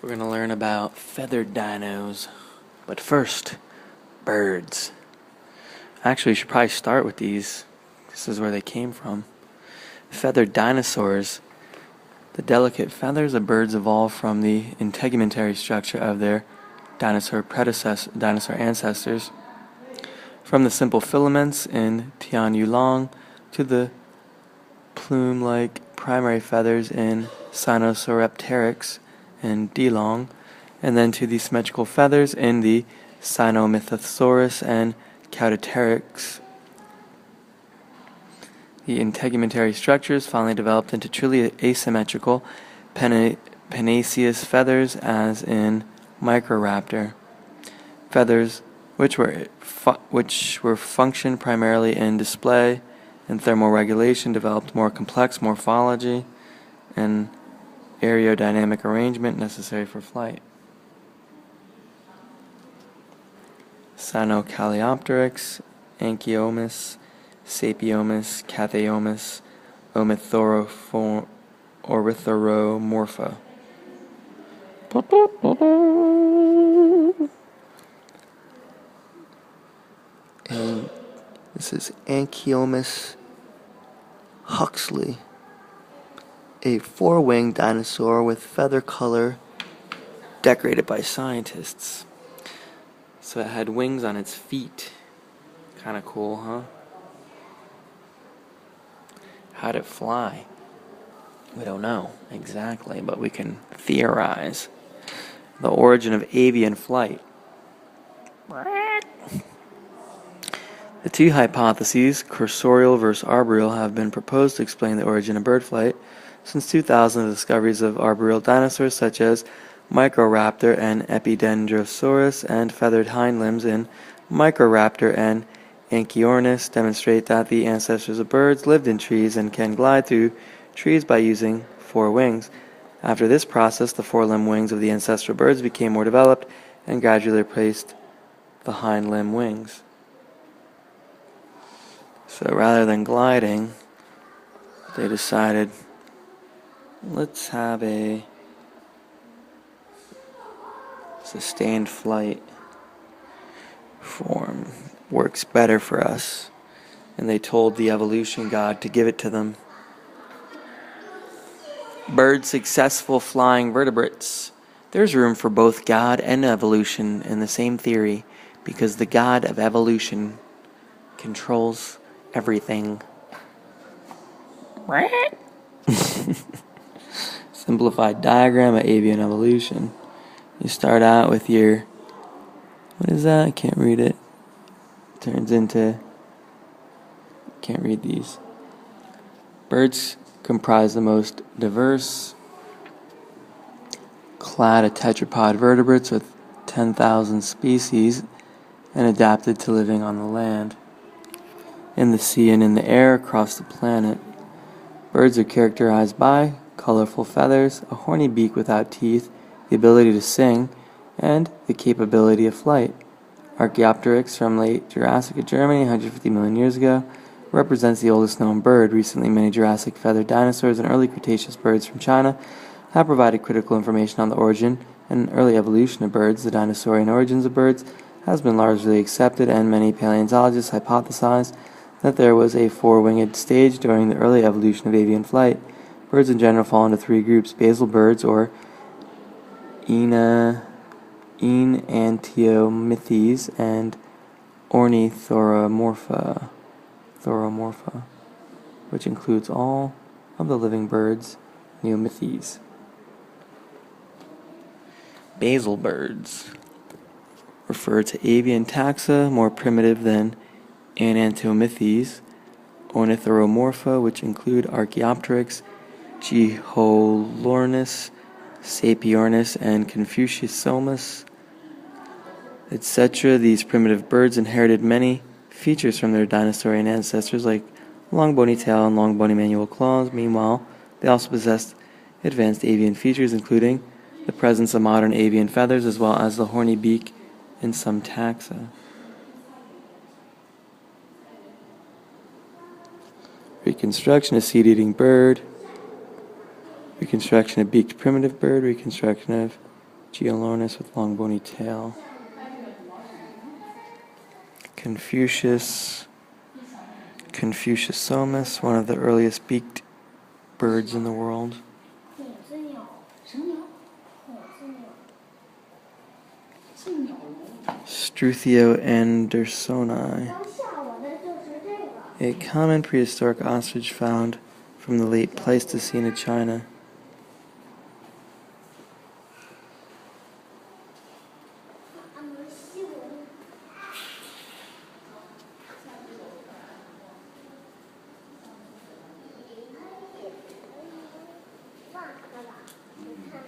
We're going to learn about feathered dinos. But first, birds. Actually, we should probably start with these. This is where they came from. Feathered dinosaurs. The delicate feathers of birds evolved from the integumentary structure of their dinosaur ancestors. From the simple filaments in Tianyulong to the plume-like primary feathers in Sinosauropteryx and Dilong, and then to the symmetrical feathers in the Sinomythosaurus and Caudipteryx. The integumentary structures finally developed into truly asymmetrical pennaceous feathers as in Microraptor. Feathers which were functioned primarily in display and thermal regulation developed more complex morphology and aerodynamic arrangement necessary for flight. Sinocalliopteryx, Anchiomus, Sapiomus, Cathaomus, Ornithoromorpha. And this is Anchiomus huxley, a four-winged dinosaur with feather color decorated by scientists. So it had wings on its feet. Kind of cool, huh? How'd it fly? We don't know exactly, but we can theorize. The origin of avian flight. The two hypotheses, cursorial versus arboreal, have been proposed to explain the origin of bird flight. Since 2000, the discoveries of arboreal dinosaurs such as Microraptor and Epidendrosaurus and feathered hind limbs in Microraptor and Anchiornis demonstrate that the ancestors of birds lived in trees and can glide through trees by using four wings. After this process, the four-limb wings of the ancestral birds became more developed and gradually replaced the hind limb wings. So rather than gliding, they decided, let's have a sustained flight form. Works better for us. And they told the evolution god to give it to them. Bird successful flying vertebrates. There's room for both God and evolution in the same theory, because the god of evolution controls everything. Simplified diagram of avian evolution. You start out with your, what is that? I can't read it. Turns into, can't read these. Birds comprise the most diverse clade of tetrapod vertebrates with 10,000 species and adapted to living on the land, in the sea and in the air across the planet. Birds are characterized by colorful feathers, a horny beak without teeth, the ability to sing, and the capability of flight. Archaeopteryx from late Jurassic of Germany, 150 million years ago, represents the oldest known bird. Recently, many Jurassic feathered dinosaurs and early Cretaceous birds from China have provided critical information on the origin and early evolution of birds. The dinosaurian origins of birds has been largely accepted, and many paleontologists hypothesize that there was a four-winged stage during the early evolution of avian flight. Birds in general fall into three groups: basal birds, or Enantiomythes, and Ornithoromorpha, which includes all of the living birds, Neomythes. Basal birds refer to avian taxa, more primitive than Enantiomythes. Ornithoromorpha, which include Archaeopteryx, Geholornis, Sapiornis, and Confuciusomus, etc. These primitive birds inherited many features from their dinosaurian ancestors, like long bony tail and long bony manual claws. Meanwhile, they also possessed advanced avian features, including the presence of modern avian feathers, as well as the horny beak in some taxa. Reconstruction, a seed-eating bird. Reconstruction of beaked primitive bird. Reconstruction of Geolornis with long bony tail. Confuciusomus, one of the earliest beaked birds in the world. Struthio andersoni, a common prehistoric ostrich found from the late Pleistocene of China.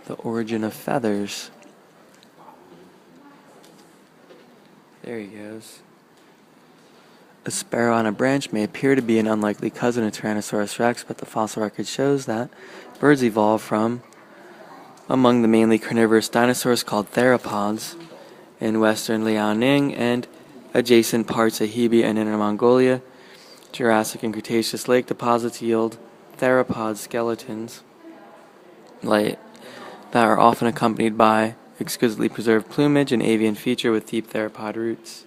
The origin of feathers. There he goes. A sparrow on a branch may appear to be an unlikely cousin of Tyrannosaurus rex, but the fossil record shows that birds evolved from among the mainly carnivorous dinosaurs called theropods in western Liaoning and adjacent parts of Hebei and Inner Mongolia. Jurassic and Cretaceous lake deposits yield theropod skeletons that are often accompanied by exquisitely preserved plumage and avian feature with deep theropod roots.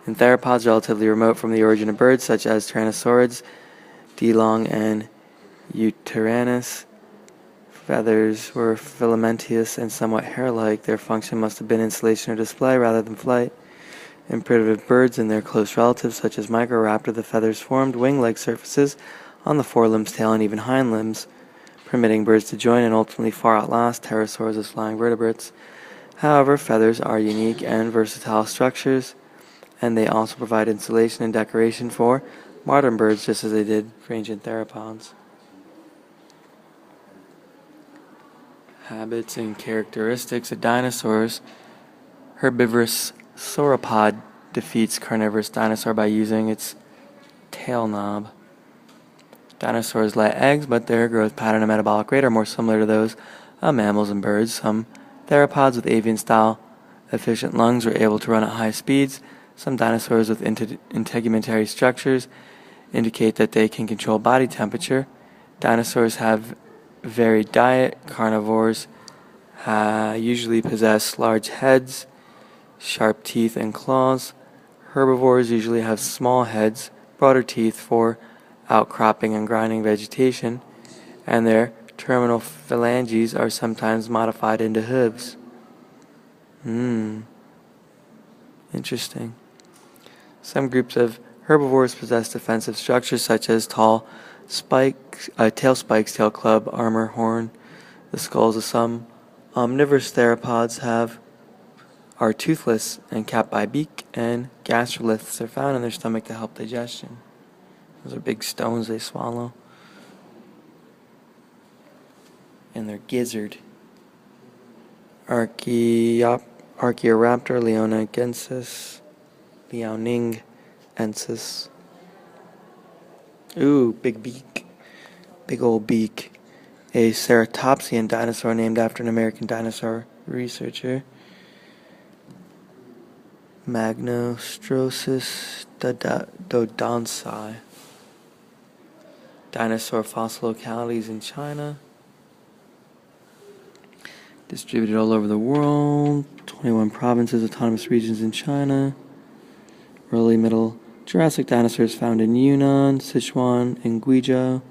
In theropods relatively remote from the origin of birds, such as Tyrannosaurids, Dilong, and Eutyrannus, feathers were filamentous and somewhat hair-like. Their function must have been insulation or display rather than flight. In primitive birds and their close relatives, such as Microraptor, the feathers formed wing-like surfaces on the forelimbs, tail, and even hind limbs, permitting birds to join and ultimately far outlast pterosaurs as flying vertebrates. However, feathers are unique and versatile structures, and they also provide insulation and decoration for modern birds, just as they did for ancient theropods. Habits and characteristics of dinosaurs. Herbivorous sauropod defeats carnivorous dinosaur by using its tail knob. Dinosaurs lay eggs, but their growth pattern and metabolic rate are more similar to those of mammals and birds. Some theropods with avian-style efficient lungs were able to run at high speeds. Some dinosaurs with integumentary structures indicate that they can control body temperature. Dinosaurs have varied diet. Carnivores usually possess large heads, sharp teeth, and claws. Herbivores usually have small heads, broader teeth for outcropping and grinding vegetation, and their terminal phalanges are sometimes modified into hooves. Interesting. Some groups of herbivores possess defensive structures such as tall spikes, tail spikes, tail club, armor, horn. The skulls of some omnivorous theropods are toothless and capped by beak, and gastroliths are found in their stomach to help digestion. Those are big stones they swallow. And their gizzard. Archaeoraptor Liaoningensis. Ooh, big beak. Big old beak. A ceratopsian dinosaur named after an American dinosaur researcher. Magnostrosis dodonsi. Dinosaur fossil localities in China. Distributed all over the world. 21 provinces, autonomous regions in China. Early Middle Jurassic dinosaurs found in Yunnan, Sichuan, and Guizhou.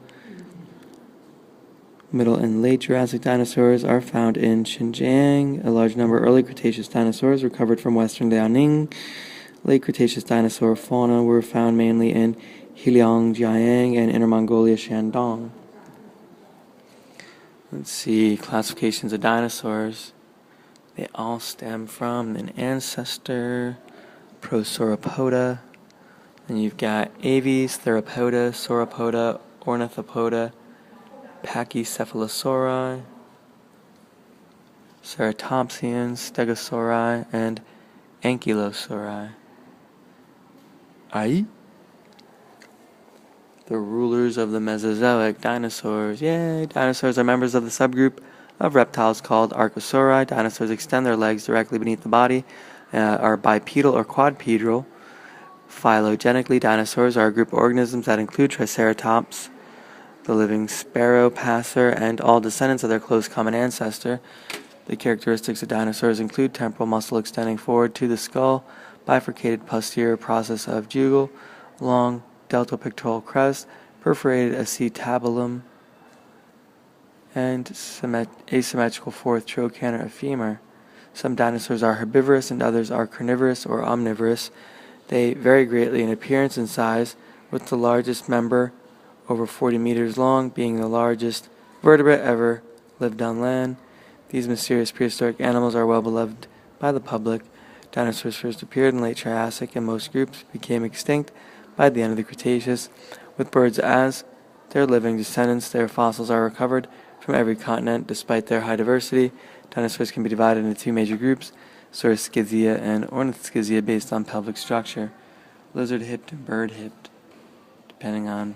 Middle and Late Jurassic dinosaurs are found in Xinjiang. A large number of early Cretaceous dinosaurs recovered from western Liaoning. Late Cretaceous dinosaur fauna were found mainly in Heilongjiang and Inner Mongolia, Shandong. Let's see, classifications of dinosaurs. They all stem from an ancestor, Prosauropoda. Then you've got Aves, Theropoda, Sauropoda, Ornithopoda, Pachycephalosauri, Ceratopsians, Stegosauri, and Ankylosauri. The rulers of the Mesozoic dinosaurs. Yay! Dinosaurs are members of the subgroup of reptiles called Archosauri. Dinosaurs extend their legs directly beneath the body, are bipedal or quadrupedal. Phylogenetically, dinosaurs are a group of organisms that include Triceratops, the living sparrow passer, and all descendants of their close common ancestor. The characteristics of dinosaurs include temporal muscle extending forward to the skull, bifurcated posterior process of jugal, long deltopectoral crest, perforated acetabulum, and asymmetrical fourth trochanter of femur. Some dinosaurs are herbivorous and others are carnivorous or omnivorous. They vary greatly in appearance and size, with the largest member, over 40 meters long, being the largest vertebrate ever lived on land. These mysterious prehistoric animals are well beloved by the public. Dinosaurs first appeared in late Triassic, and most groups became extinct by the end of the Cretaceous. With birds as their living descendants, their fossils are recovered from every continent. Despite their high diversity, dinosaurs can be divided into two major groups, Saurischidia and Ornithischia, based on pelvic structure, lizard-hipped and bird-hipped, depending on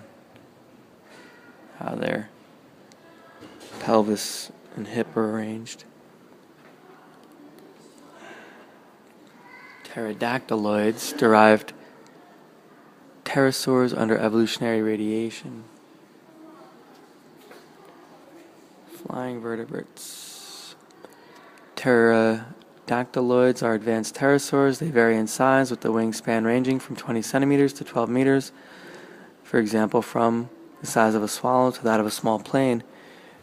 how their pelvis and hip are arranged. Pterodactyloids derived pterosaurs under evolutionary radiation. Flying vertebrates. Pterodactyloids are advanced pterosaurs. They vary in size, with the wingspan ranging from 20 centimeters to 12 meters. For example, from the size of a swallow to that of a small plane.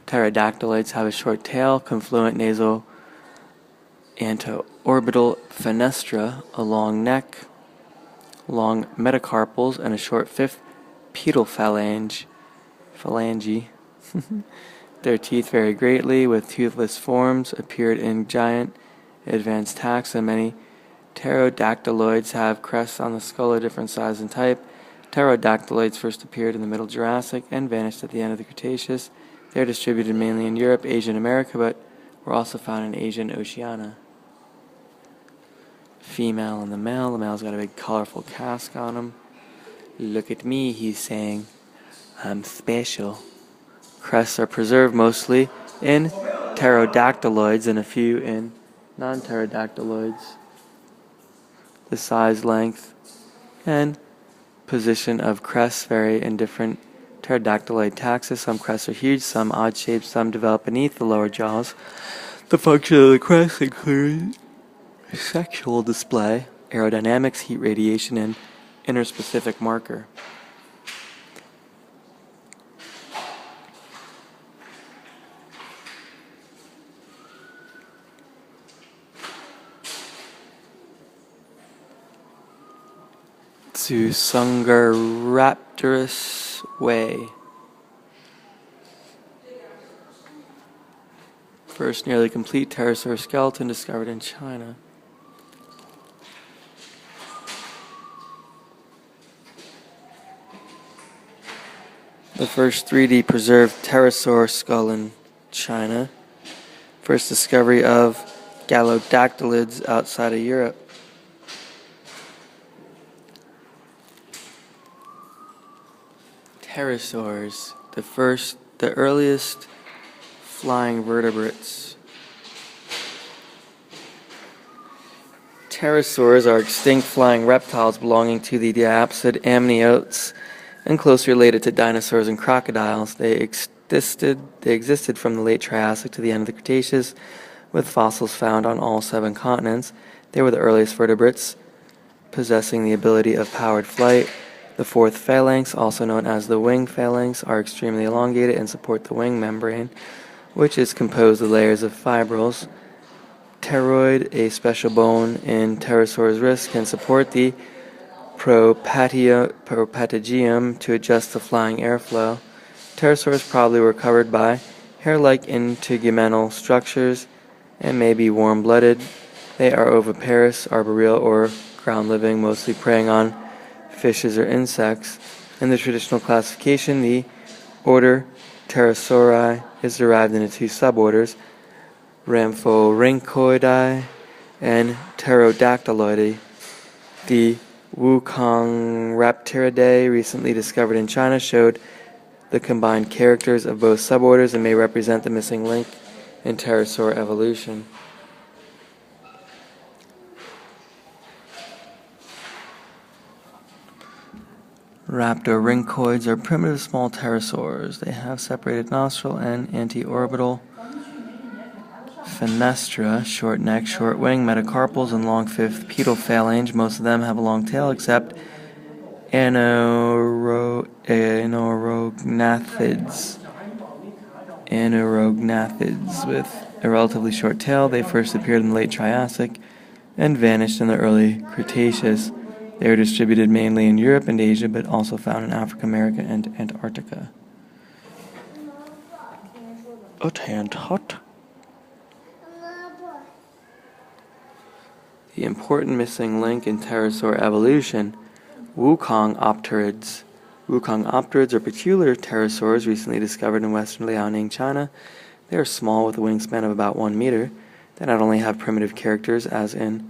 Pterodactyloids have a short tail, confluent nasal anteorbital fenestra, a long neck, long metacarpals, and a short fifth pedal phalange. Their teeth vary greatly, with toothless forms appeared in giant advanced taxa. Many pterodactyloids have crests on the skull of different size and type. Pterodactyloids first appeared in the Middle Jurassic and vanished at the end of the Cretaceous. They are distributed mainly in Europe, Asia, and America, but were also found in Asia and Oceania. Female and the male. The male's got a big colorful casque on him. Look at me, he's saying. I'm special. Crests are preserved mostly in pterodactyloids and a few in non-pterodactyloids. The size, length, and position of crests vary in different pterodactyloid taxa. Some crests are huge, some odd-shaped, some develop beneath the lower jaws. The function of the crest includes sexual display, aerodynamics, heat radiation, and interspecific marker. Raptorus way. First nearly complete Pterosaur skeleton discovered in China. The first 3D preserved pterosaur skull in China. First discovery of gallodactylids outside of Europe. Pterosaurs, the earliest flying vertebrates. Pterosaurs are extinct flying reptiles belonging to the diapsid amniotes and closely related to dinosaurs and crocodiles. They existed from the late Triassic to the end of the Cretaceous, with fossils found on all 7 continents. They were the earliest vertebrates, possessing the ability of powered flight. The fourth phalanx, also known as the wing phalanx, are extremely elongated and support the wing membrane, which is composed of layers of fibrils. Pteroid, a special bone in pterosaur's wrist, can support the propatagium to adjust the flying airflow. Pterosaurs probably were covered by hair-like integumental structures and may be warm-blooded. They are oviparous, arboreal, or ground-living, mostly preying on fishes or insects. In the traditional classification, the order Pterosauri is divided into 2 suborders, Rhamphorhynchoidae and Pterodactyloidae. The Wukong Raptoridae, recently discovered in China, showed the combined characters of both suborders and may represent the missing link in pterosaur evolution. Raptorhynchoids are primitive small pterosaurs. They have separated nostril and anteorbital fenestra, short neck, short wing, metacarpals, and long fifth pedal phalange. Most of them have a long tail except Anorognathid's with a relatively short tail. They first appeared in the late Triassic and vanished in the early Cretaceous. They are distributed mainly in Europe and Asia, but also found in Africa, America, and Antarctica. The important missing link in pterosaur evolution, Wukong Raptorids. Wukong Raptorids are peculiar pterosaurs recently discovered in western Liaoning, China. They are small with a wingspan of about 1 meter. They not only have primitive characters as in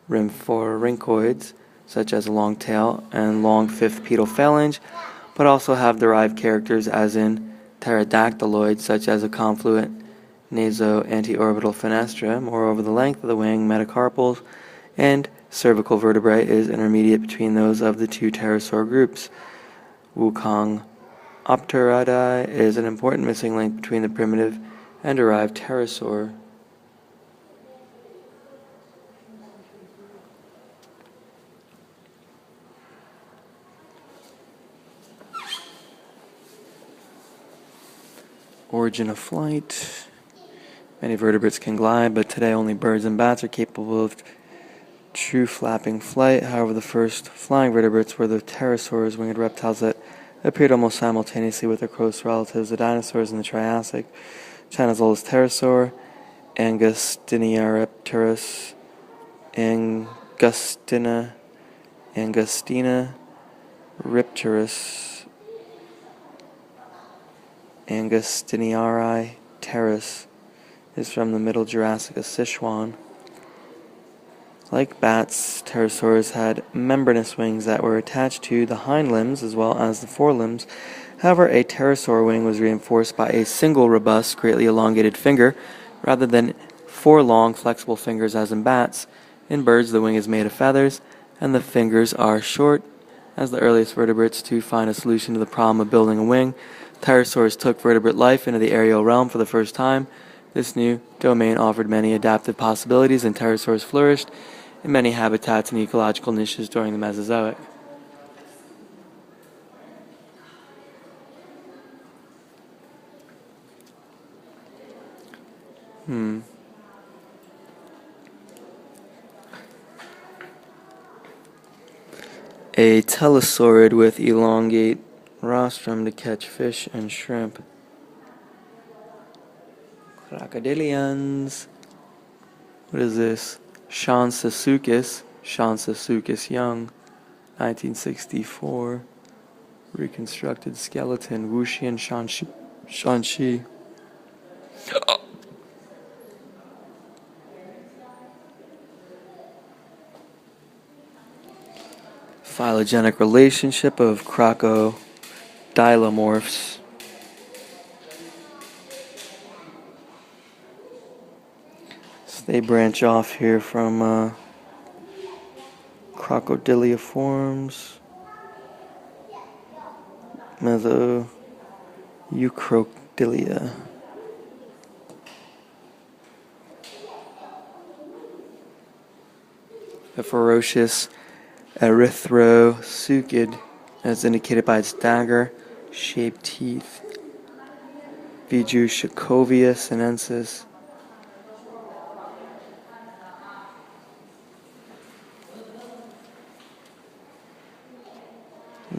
rhymphorhynchoids, such as a long tail and long fifth pedal phalange, but also have derived characters as in pterodactyloids, such as a confluent naso-anteorbital fenestra. Moreover, the length of the wing, metacarpals, and cervical vertebrae is intermediate between those of the two pterosaur groups. Wukong Raptoridae is an important missing link between the primitive and derived pterosaur. Origin of flight. Many vertebrates can glide, but today only birds and bats are capable of true flapping flight. However, the first flying vertebrates were the pterosaurs, winged reptiles that appeared almost simultaneously with their close relatives, the dinosaurs, in the Triassic. China's oldest pterosaur, Angustinaraptorus, Angustina Riptorus, Angustiniari terrace, is from the Middle Jurassic of Sichuan. Like bats, pterosaurs had membranous wings that were attached to the hind limbs as well as the forelimbs. However, a pterosaur wing was reinforced by a single robust, greatly elongated finger, rather than 4 long, flexible fingers as in bats. In birds, the wing is made of feathers, and the fingers are short. As the earliest vertebrates to find a solution to the problem of building a wing, pterosaurs took vertebrate life into the aerial realm for the first time. This new domain offered many adaptive possibilities, and pterosaurs flourished in many habitats and ecological niches during the Mesozoic. A telesaurid with elongate rostrum to catch fish and shrimp. Crocodilians. What is this? Shansasuscus young, 1964. Reconstructed skeleton, Wuxian Shanxi. Phylogenic relationship of crocodilomorphs. So they branch off here from crocodiliiforms, Mesoeucrocodilia. A ferocious erythrosuchid, as indicated by its dagger-shaped teeth. Vijushakovia sinensis.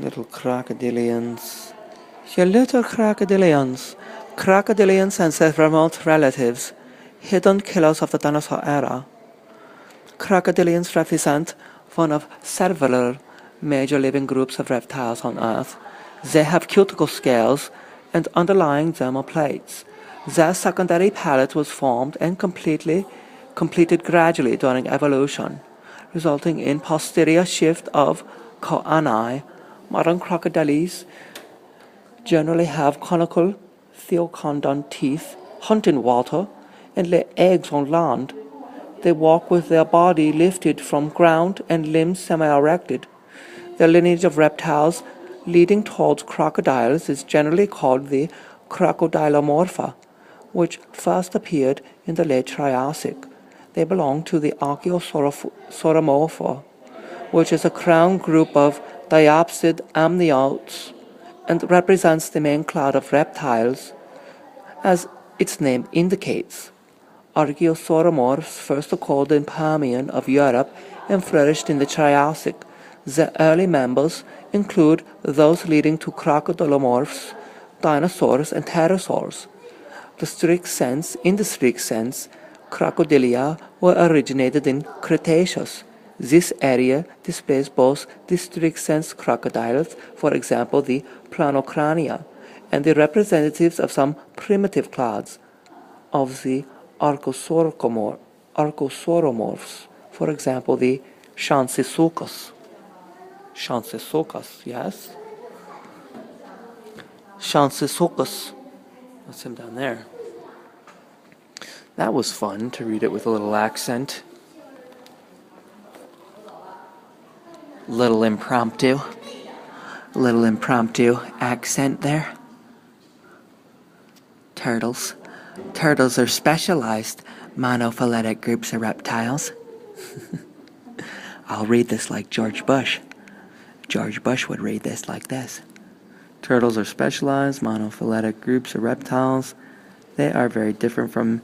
Little crocodilians. Your little crocodilians. Crocodilians and their remote relatives, hidden killers of the dinosaur era. Crocodilians represent one of several major living groups of reptiles on Earth. They have cuticle scales, and underlying them are plates. Their secondary palate was formed and completed gradually during evolution, resulting in posterior shift of choanae. Modern crocodiles generally have conical theocondon teeth, hunt in water, and lay eggs on land. They walk with their body lifted from ground and limbs semi-erected. The lineage of reptiles leading towards crocodiles is generally called the Crocodilomorpha. which first appeared in the late Triassic. They belong to the Archaeosauromorpha, which is a crown group of diapsid amniotes and represents the main clade of reptiles, as its name indicates. Archaeosauromorphs first occurred in Permian of Europe and flourished in the Triassic. The early members include those leading to crocodilomorphs, dinosaurs, and pterosaurs. In the strict sense, crocodilia were originated in Cretaceous. This area displays both the strict sense crocodiles, for example the Planocrania, and the representatives of some primitive clades of the Archosauromorphs, for example the Chansesuchus. Chansesuchus, yes? Chansesuchus. That's him down there. That was fun to read it with a little accent. Little impromptu accent there. Turtles. Turtles are specialized monophyletic groups of reptiles. I'll read this like George Bush. George Bush would read this like this. Turtles are specialized monophyletic groups of reptiles. They are very different from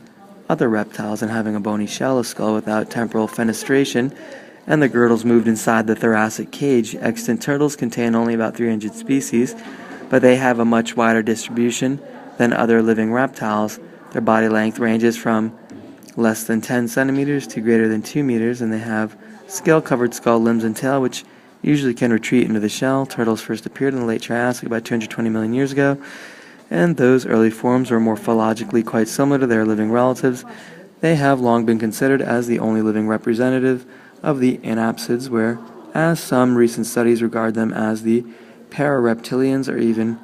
other reptiles in having a bony shell, a skull without temporal fenestration, and the girdles moved inside the thoracic cage. Extant turtles contain only about 300 species, but they have a much wider distribution than other living reptiles. Their body length ranges from less than 10 centimeters to greater than 2 meters, and they have scale-covered skull, limbs, and tail, which usually can retreat into the shell. Turtles first appeared in the late Triassic about 220 million years ago, and those early forms were morphologically quite similar to their living relatives. They have long been considered as the only living representative of the anapsids, whereas some recent studies regard them as the parareptilians or even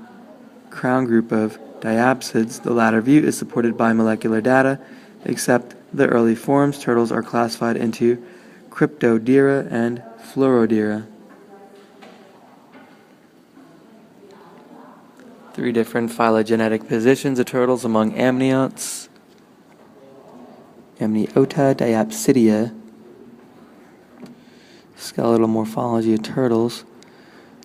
crown group of diapsids. The latter view is supported by molecular data. Except the early forms, turtles are classified into Cryptodira and Fluorodira. 3 different phylogenetic positions of turtles among amniotes. Amniota, Diapsidia. Skeletal morphology of turtles.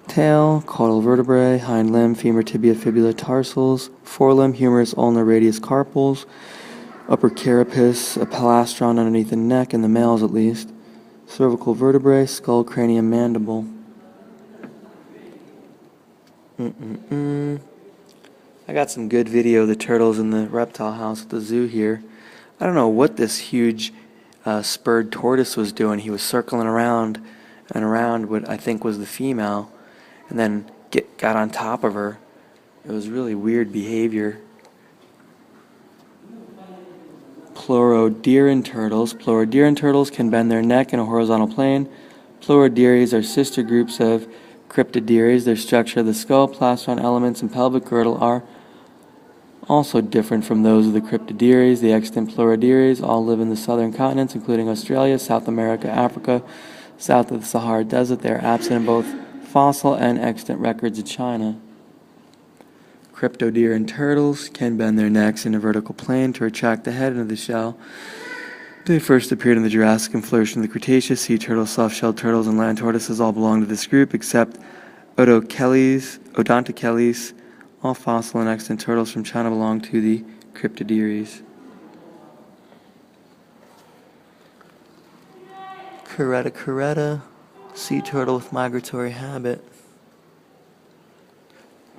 Tail, caudal vertebrae, hind limb, femur, tibia, fibula, tarsals, forelimb, humerus, ulnar, radius, carpals, upper carapace, a plastron underneath the neck, in the males at least, cervical vertebrae, skull, cranium, mandible. I got some good video of the turtles in the reptile house at the zoo here. I don't know what this huge spurred tortoise was doing. He was circling around and around what I think was the female, and then got on top of her. It was really weird behavior. Pleurodira turtles. Pleurodira turtles can bend their neck in a horizontal plane. Pleurodires are sister groups of Cryptodires. Their structure of the skull, plastron elements, and pelvic girdle are also different from those of the Cryptodires. The extant Pleurodires all live in the southern continents, including Australia, South America, Africa, south of the Sahara Desert. They are absent in both fossil and extant records of China. Cryptodira turtles can bend their necks in a vertical plane to retract the head into the shell. They first appeared in the Jurassic and flourished in the Cretaceous. Sea turtles, soft-shelled turtles, and land tortoises all belong to this group, except Odontocheles. All fossil and extant turtles from China belong to the Cryptodires. Caretta, sea turtle with migratory habit.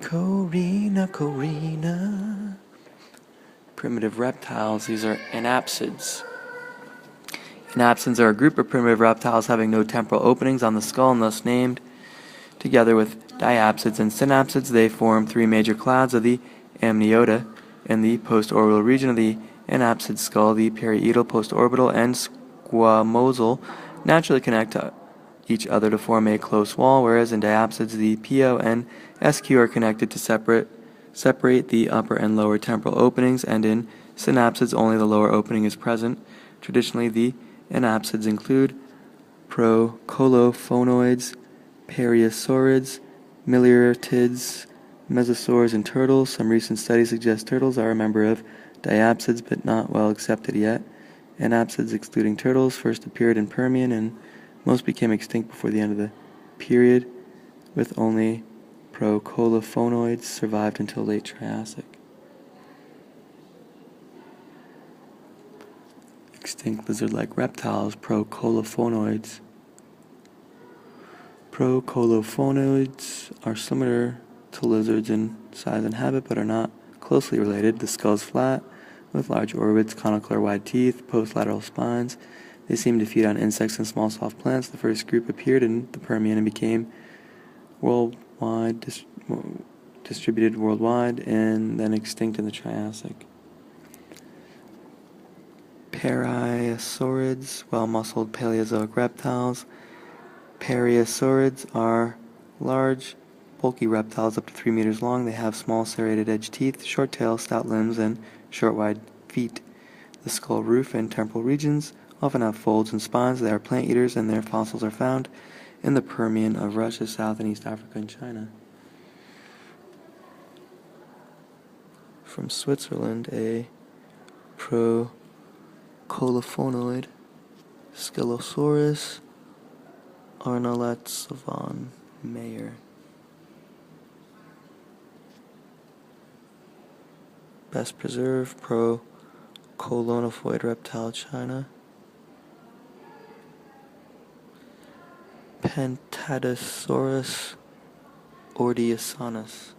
Corina. Primitive reptiles. These are anapsids. Anapsids are a group of primitive reptiles having no temporal openings on the skull and thus named. Together with diapsids and synapsids, they form 3 major clades of the amniota. In the postorbital region of the anapsid skull, the parietal, postorbital, and squamosal naturally connect to each other to form a close wall, whereas in diapsids, the PO and SQ are connected to separate the upper and lower temporal openings, and in synapsids, only the lower opening is present. Traditionally, the anapsids include procolophonoids, periosaurids, miliartids, Mesosaurs and turtles. Some recent studies suggest turtles are a member of diapsids, but not well accepted yet. Anapsids, excluding turtles, first appeared in Permian, and most became extinct before the end of the period, with only procolophonoids survived until late Triassic. Extinct lizard-like reptiles, procolophonoids. Procolophonoids are similar to lizards in size and habit, but are not closely related. The skull is flat, with large orbits, conical or wide teeth, postlateral spines. They seem to feed on insects and small soft plants. The first group appeared in the Permian and became distributed worldwide, and then extinct in the Triassic. Parasaurids, well-muscled Paleozoic reptiles. Parasaurids are large, bulky reptiles up to 3 meters long. They have small serrated edge teeth, short tail, stout limbs, and short wide feet. The skull roof and temporal regions often have folds and spines. They are plant eaters, and their fossils are found in the Permian of Russia, South and East Africa, and China. From Switzerland, a procolophonoid, Scelosaurus Arnoletts von Meyer. Best preserved procolonophoid reptile, China. Pentadosaurus ordiasanus.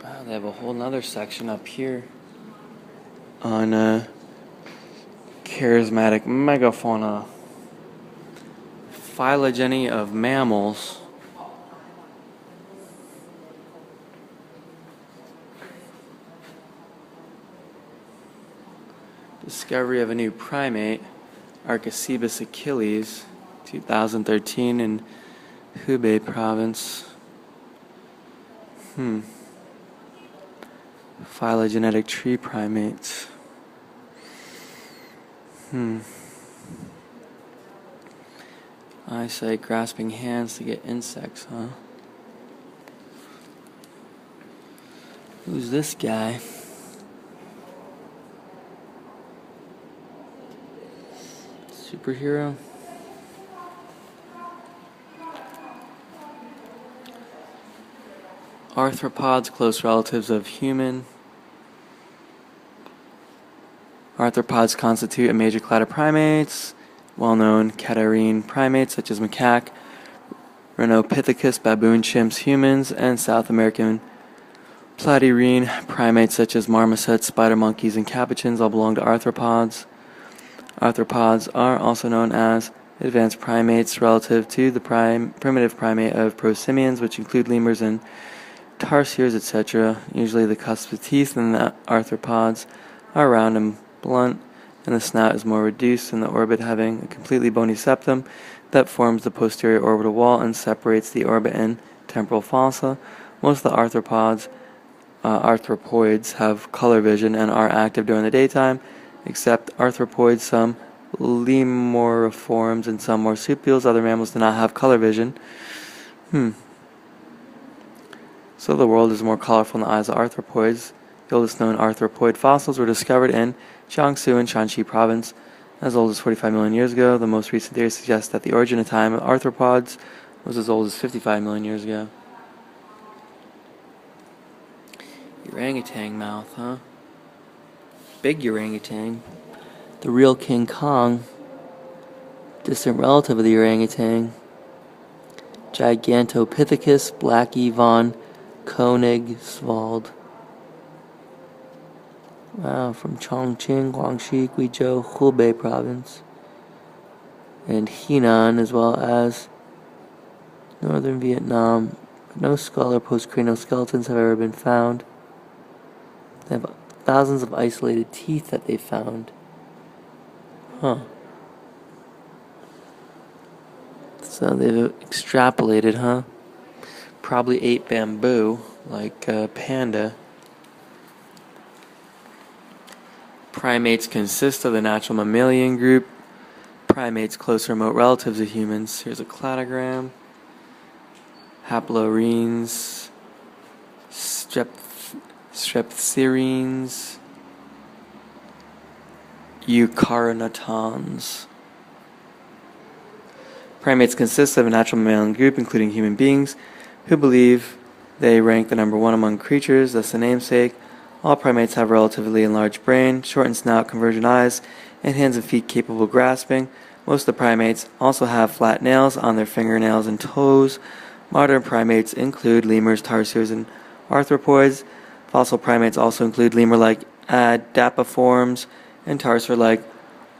Wow, they have a whole nother section up here on charismatic megafauna. Phylogeny of Mammals. Discovery of a new primate, Archicebus achilles, 2013 in Hubei province. Phylogenetic tree primates. Eyesight, grasping hands to get insects, huh? Who's this guy? Superhero? Arthropods, close relatives of human. Arthropods constitute a major clade of primates. Well-known catarrhine primates such as macaque, Rhinopithecus, baboon, chimps, humans, and South American platyrrhine primates such as marmosets, spider monkeys, and capuchins all belong to arthropods. Arthropods are also known as advanced primates relative to the primitive primate of prosimians, which include lemurs and tarsiers, etc. Usually the cusps of teeth in the arthropods are round and blunt, and the snout is more reduced, and the orbit having a completely bony septum that forms the posterior orbital wall and separates the orbit and temporal fossa. Most of the arthropods have color vision and are active during the daytime, except arthropods, some lemuriforms, and some marsupials. Other mammals do not have color vision. So the world is more colorful in the eyes of arthropods. The oldest known arthropod fossils were discovered in Jiangsu and Shanxi province as old as 45 million years ago. The most recent theory suggests that the origin of time of arthropods was as old as 55 million years ago. Orangutan mouth, huh? Big orangutan. The real King Kong. Distant relative of the orangutan. Gigantopithecus blackie von Königswald. Wow, from Chongqing, Guangxi, Guizhou, Hubei province, and Henan, as well as northern Vietnam, No skull or postcranial skeletons have ever been found. They have thousands of isolated teeth that they found. Huh. So they've extrapolated, huh? Probably ate bamboo, like a panda. Primates consist of the natural mammalian group. Primates close remote relatives of humans. Here's a cladogram. Haplorhines, strepthyrines, eucarnotons. Primates consist of a natural mammalian group, including human beings, who believe they rank the number one among creatures, thus the namesake. All primates have a relatively enlarged brain, shortened snout, convergent eyes, and hands and feet capable of grasping. Most of the primates also have flat nails on their fingernails and toes. Modern primates include lemurs, tarsiers, and arthropods. Fossil primates also include lemur-like adapiforms and tarsier-like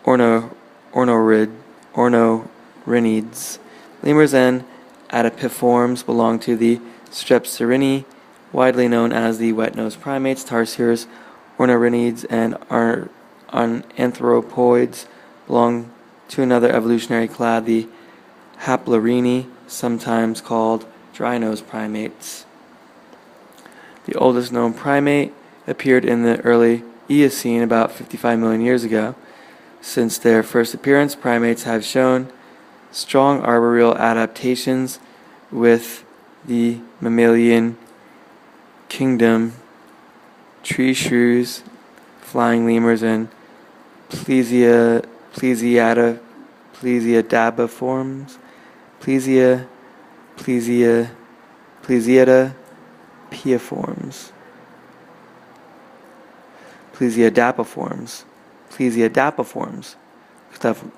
ornorhinids. Lemurs and adapiforms belong to the Strepsyrini, widely known as the wet-nosed primates. Tarsiers, ornorhinids, and anthropoids belong to another evolutionary clade, the Haplorhini, sometimes called dry-nosed primates. The oldest known primate appeared in the early Eocene about 55 million years ago. Since their first appearance, primates have shown strong arboreal adaptations with the mammalian kingdom. Tree shrews, flying lemurs, and plesiadapiforms. Plesiadapiforms,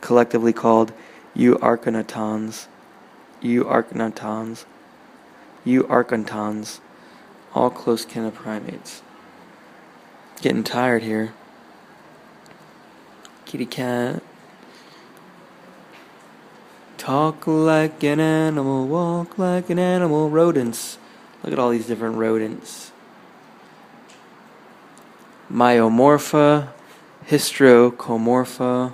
collectively called euarchnontons, all close kin of primates. Getting tired here. Kitty cat. Talk like an animal, walk like an animal. Rodents. Look at all these different rodents. Myomorpha, Hystrocomorpha,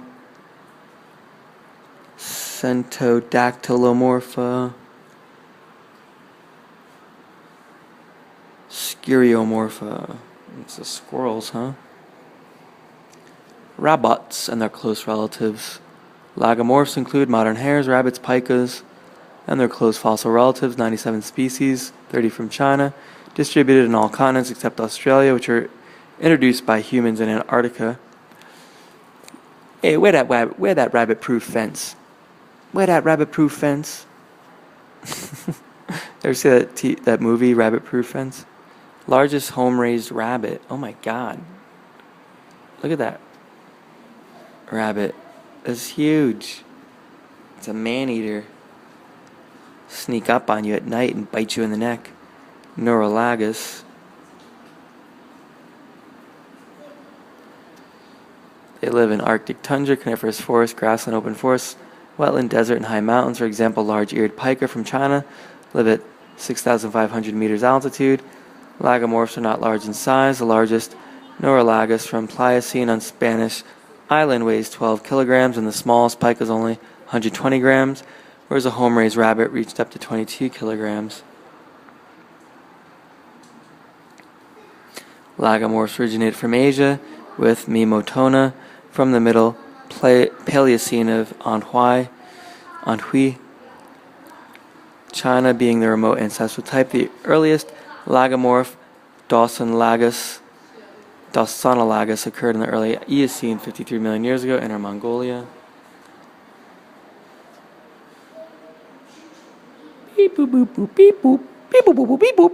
Centodactylomorpha, Skyriomorpha. It's the squirrels, huh? Rabbits and their close relatives. Lagomorphs include modern hares, rabbits, pikas, and their close fossil relatives, 97 species, 30 from China, distributed in all continents except Australia, which are introduced by humans in Antarctica. Hey, where that rabbit-proof fence? Where that rabbit-proof fence? Ever see that movie, Rabbit-Proof Fence? Largest home-raised rabbit. Oh my God. Look at that rabbit. It's huge. It's a man-eater. Sneak up on you at night and bite you in the neck. Neurolagus. They live in Arctic tundra, coniferous forest, grassland, open forest, wetland, desert, and high mountains. For example, large-eared pika from China live at 6,500 meters altitude. Lagomorphs are not large in size. The largest Neurolagus from Pliocene on Spanish island weighs 12 kilograms, and the smallest pika is only 120 grams, whereas a home-raised rabbit reached up to 22 kilograms. Lagomorphs originated from Asia, with Mimotona from the middle Paleocene of Anhui, China being the remote ancestral type. The earliest lagomorph, Dawsonolagus, occurred in the early Eocene 53 million years ago in Inner Mongolia. Beep boop boop boop beep boop beep boop boop boop beep boop.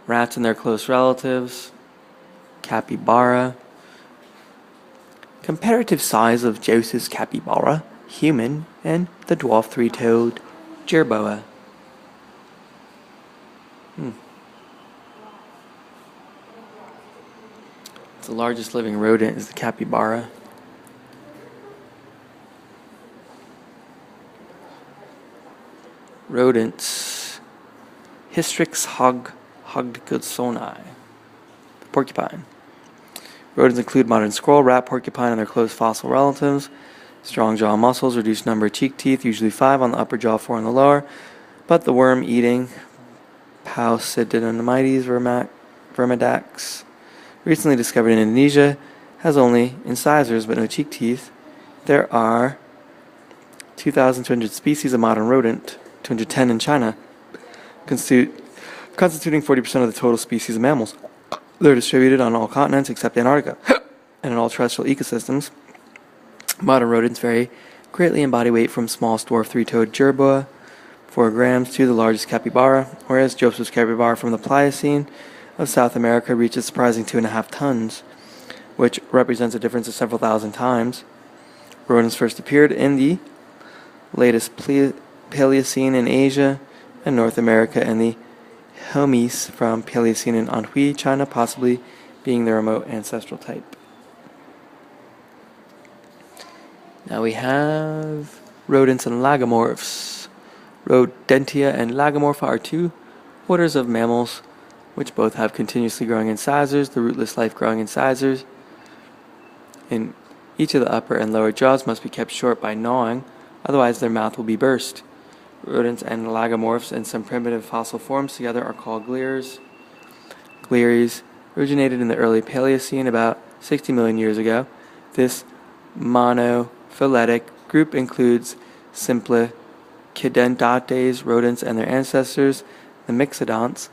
Rats and their close relatives. Capybara. Comparative size of Joseph's capybara, human, and the dwarf three-toed jerboa. The largest living rodent is the capybara. Rodents. Hystrix hogdsoni, porcupine. Rodents include modern squirrel, rat, porcupine, and their close fossil relatives. Strong jaw muscles, reduced number of cheek teeth, usually 5 on the upper jaw, 4 on the lower. But the worm-eating Paucidinomites vermidax, recently discovered in Indonesia, has only incisors but no cheek teeth. There are 2,200 species of modern rodent, 210 in China, constituting 40% of the total species of mammals. They're distributed on all continents except Antarctica, and in all terrestrial ecosystems. Modern rodents vary greatly in body weight from smallest dwarf three-toed jerboa, 4 grams, to the largest capybara, whereas Joseph's capybara from the Pliocene of South America reaches surprising 2.5 tons, which represents a difference of several thousand times. Rodents first appeared in the latest Paleocene in Asia and North America, and the Homies from Paleocene in Anhui, China, possibly being their remote ancestral type. Now we have rodents and lagomorphs. Rodentia and Lagomorpha are 2 orders of mammals which both have continuously growing incisors, the rootless life-growing incisors in each of the upper and lower jaws must be kept short by gnawing, otherwise their mouth will be burst. Rodents and lagomorphs in some primitive fossil forms together are called glires. Glires originated in the early Paleocene about 60 million years ago. This monophyletic group includes Simplicidendates rodents and their ancestors, the Mixodonts,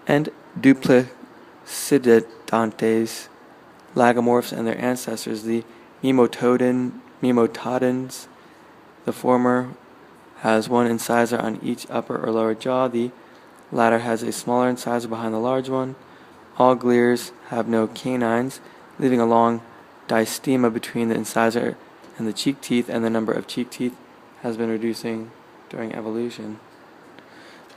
and Duplicidendates lagomorphs and their ancestors, the Mimotodons. The former has 1 incisor on each upper or lower jaw. The latter has a smaller incisor behind the large one. All glires have no canines, leaving a long diastema between the incisor and the cheek teeth, and the number of cheek teeth has been reducing during evolution.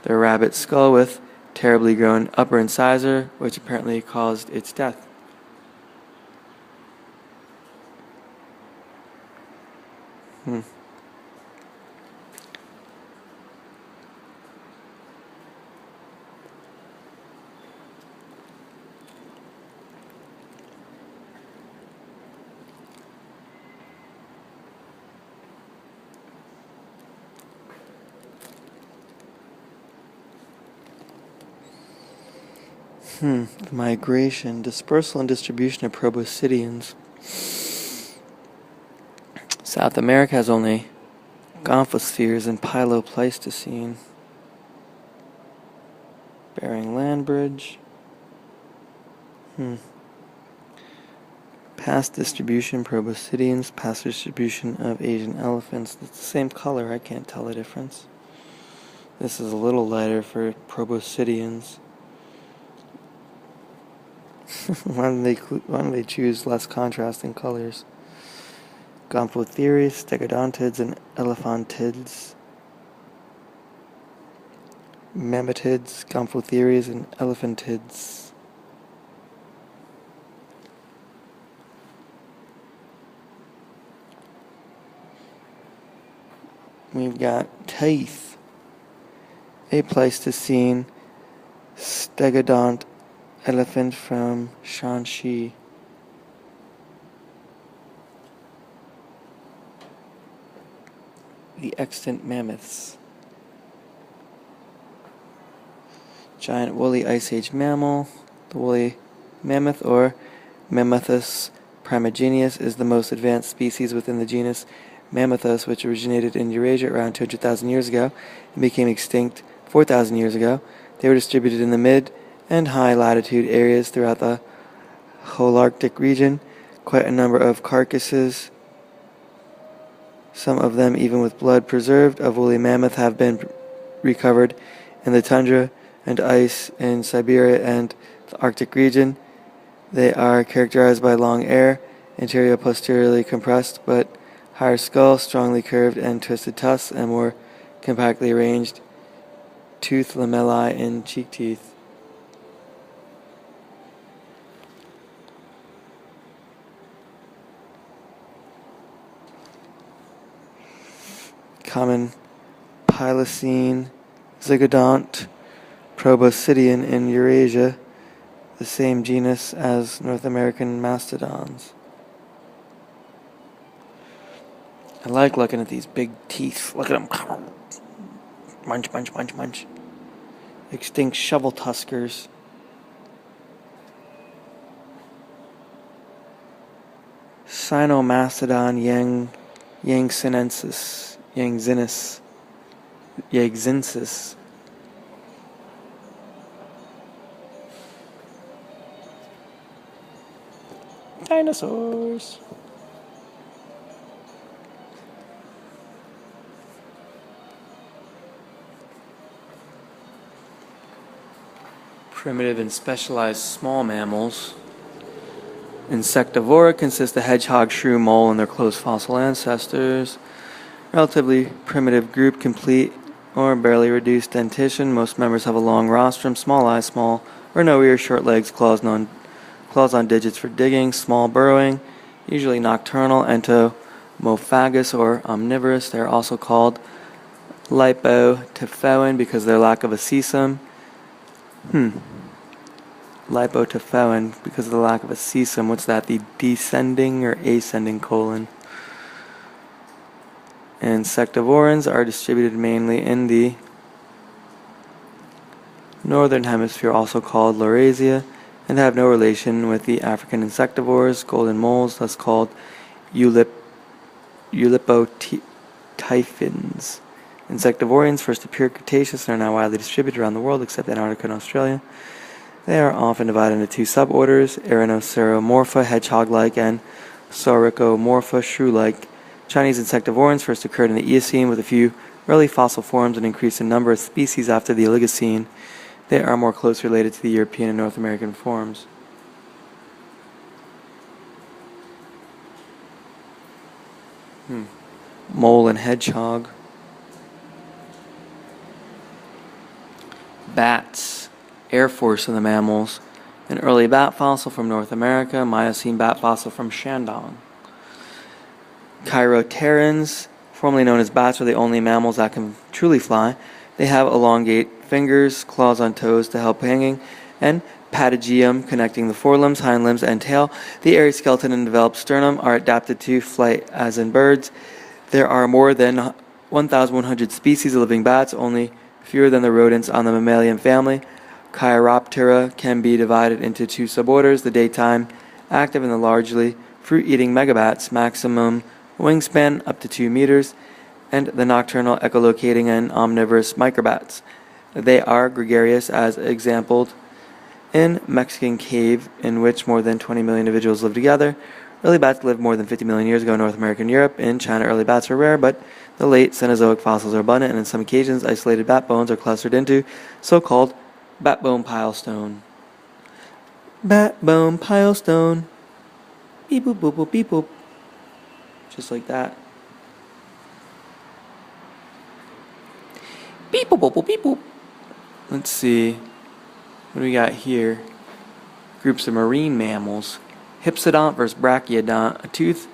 The rabbit skull with terribly grown upper incisor, which apparently caused its death. The migration, dispersal, and distribution of proboscideans. South America has only gomphospheres in Pilopleistocene. Bering Land Bridge. Past distribution, proboscideans, past distribution of Asian elephants. It's the same color, I can't tell the difference. This is a little lighter for proboscideans. Why don't they choose less contrasting colors? Gomphotheres, stegodontids, and elephantids. Mammotids, gomphotheres, and elephantids. We've got teeth. A Pleistocene stegodont elephant from Shanxi. The extant mammoths. Giant woolly ice age mammal. The woolly mammoth, or Mammuthus primigenius, is the most advanced species within the genus Mammuthus, which originated in Eurasia around 200,000 years ago and became extinct 4,000 years ago. They were distributed in the mid and high latitude areas throughout the Holarctic region. Quite a number of carcasses, some of them even with blood preserved, of woolly mammoth have been recovered in the tundra and ice in Siberia and the Arctic region. They are characterized by long hair, anterior-posteriorly compressed, but higher skull, strongly curved and twisted tusks, and more compactly arranged tooth lamellae in cheek teeth. Common Pliocene zygodont Proboscidean in Eurasia, the same genus as North American mastodons. I like looking at these big teeth. Look at them. Munch, munch, munch, munch. Extinct shovel tuskers. Sinomastodon yangtzenensis. Dinosaurs. Primitive and specialized small mammals. Insectivora consist of hedgehog, shrew, mole, and their close fossil ancestors. Relatively primitive group, complete or barely reduced dentition. Most members have a long rostrum, small eyes, small or no ears, short legs, claws on digits for digging, small burrowing, usually nocturnal, entomophagous or omnivorous. They are also called lipotophoan because of their lack of a cecum. Lipotophoan because of the lack of a cecum. What's that? The descending or ascending colon. Insectivorans are distributed mainly in the northern hemisphere, also called Laurasia, and have no relation with the African insectivores, golden moles, thus called Eulipotyphins. Insectivorians first appeared Cretaceous and are now widely distributed around the world except Antarctica and Australia. They are often divided into two suborders, Arenoceromorpha, hedgehog-like, and Sauricomorpha, shrew-like. Chinese insectivorans first occurred in the Eocene with a few early fossil forms and increased in number of species after the Oligocene. They are more closely related to the European and North American forms. Mole and hedgehog. Bats. Air Force of the mammals. An early bat fossil from North America. Miocene bat fossil from Shandong. Chiropterans, formerly known as bats, are the only mammals that can truly fly. They have elongate fingers, claws on toes to help hanging, and patagium connecting the forelimbs, hind limbs, and tail. The airy skeleton and developed sternum are adapted to flight as in birds. There are more than 1,100 species of living bats, only fewer than the rodents on the mammalian family. Chiroptera can be divided into two suborders, the daytime active and the largely fruit-eating megabats, maximum wingspan up to 2 meters, and the nocturnal echolocating and omnivorous microbats. They are gregarious as exampled in Mexican cave in which more than 20 million individuals live together. Early bats lived more than 50 million years ago in North America and Europe. In China, early bats are rare, but the late Cenozoic fossils are abundant, and on some occasions, isolated bat bones are clustered into so-called bat bone pilestone. Bat bone pilestone. Beep boop boop boop beep boop. Just like that. Beep boop boop boop beep boop. Let's see. What do we got here? Groups of marine mammals. Hypsodont versus Brachiodont. A tooth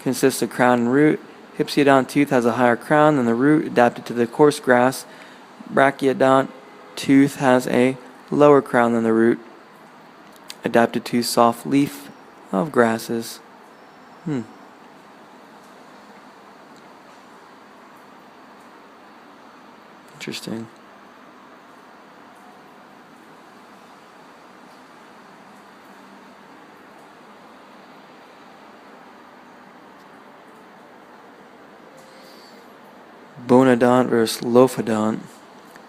consists of crown and root. Hypsodont tooth has a higher crown than the root, adapted to the coarse grass. Brachiodont tooth has a lower crown than the root, adapted to soft leaf of grasses. Interesting. Bonodont versus Lophodont.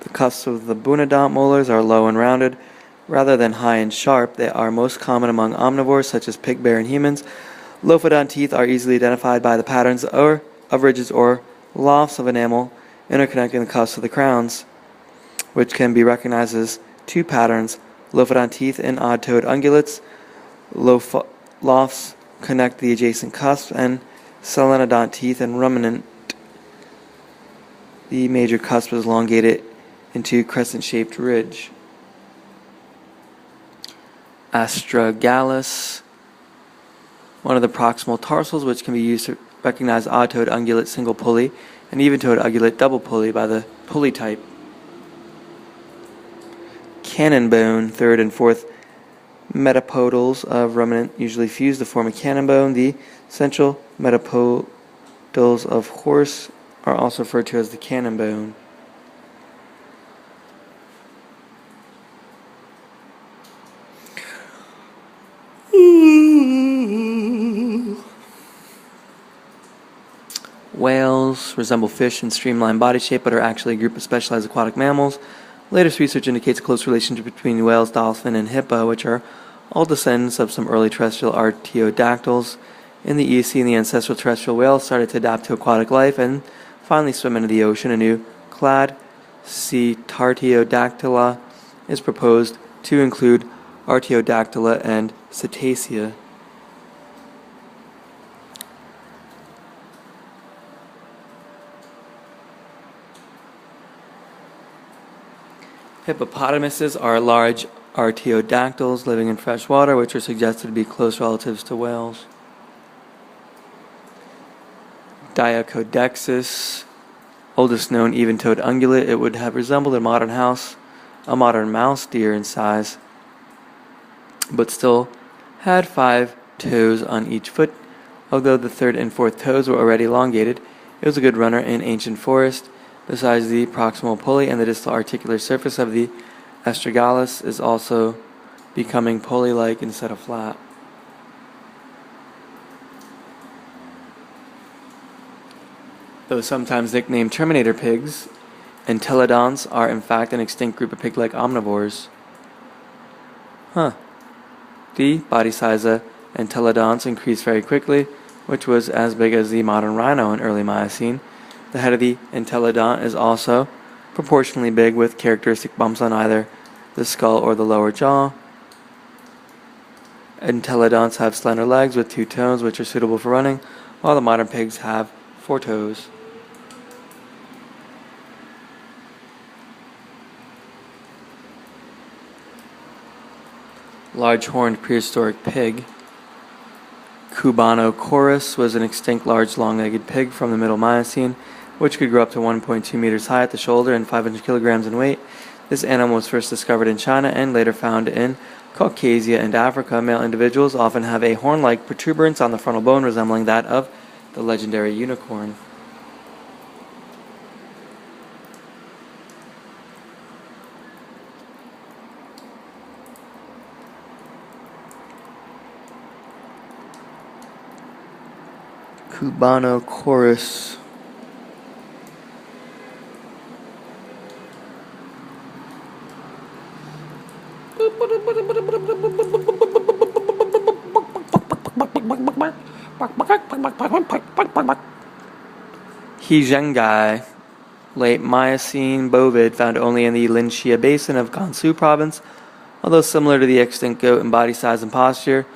The cusps of the bonodont molars are low and rounded, rather than high and sharp. They are most common among omnivores such as pig, bear, and humans. Lophodont teeth are easily identified by the patterns of ridges or lofts of enamel interconnecting the cusps of the crowns, which can be recognized as two patterns. Lophodont teeth in odd-toed ungulates. Lofts connect the adjacent cusps, and selenodont teeth in ruminant. The major cusp is elongated into crescent-shaped ridge. Astragalus, one of the proximal tarsals, which can be used to recognize odd-toed ungulate single pulley and even-toed ungulate double pulley by the pulley type. cannon bone. Third and fourth metapodals of ruminant usually fuse to form a cannon bone. The central metapodals of horse are also referred to as the cannon bone. Whales resemble fish in streamlined body shape but are actually a group of specialized aquatic mammals. Latest research indicates a close relationship between whales, dolphin, and hippo, which are all descendants of some early terrestrial artiodactyls. In the Eocene, the ancestral terrestrial whales started to adapt to aquatic life and finally swim into the ocean. A new clade, Cetartiodactyla, is proposed to include Artiodactyla and Cetacea. Hippopotamuses are large artiodactyls living in fresh water, which are suggested to be close relatives to whales. Diacodexis, oldest known even-toed ungulate, it would have resembled a modern mouse deer in size, but still had 5 toes on each foot. Although the third and fourth toes were already elongated, it was a good runner in ancient forest. Besides, the proximal pulley and the distal articular surface of the astragalus is also becoming pulley-like instead of flat. Though sometimes nicknamed Terminator pigs, entelodonts are in fact an extinct group of pig-like omnivores. The body size of entelodonts increased very quickly, which was as big as the modern rhino in early Miocene. The head of the entelodont is also proportionally big, with characteristic bumps on either the skull or the lower jaw. Entelodonts have slender legs with 2 toes, which are suitable for running, while the modern pigs have 4 toes. Large-horned prehistoric pig. Cubanochorus was an extinct large long-legged pig from the Middle Miocene, which could grow up to 1.2 meters high at the shoulder and 500 kilograms in weight. This animal was first discovered in China and later found in Caucasia and Africa. Male individuals often have a horn-like protuberance on the frontal bone resembling that of the legendary unicorn. Cubanochorus. Hizhengai, late Miocene bovid found only in the Linxia Basin of Gansu province. Although similar to the extinct goat in body size and posture,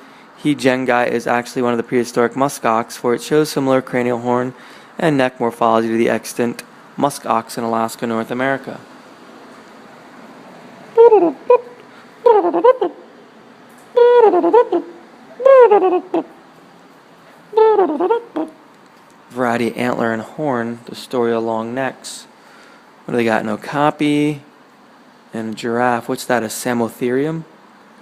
Hizhengai is actually one of the prehistoric musk ox, for it shows similar cranial horn and neck morphology to the extant musk ox in Alaska, North America. Variety antler and horn, the story of long necks. What do they got? An okapi and a giraffe. What's that? A Samotherium?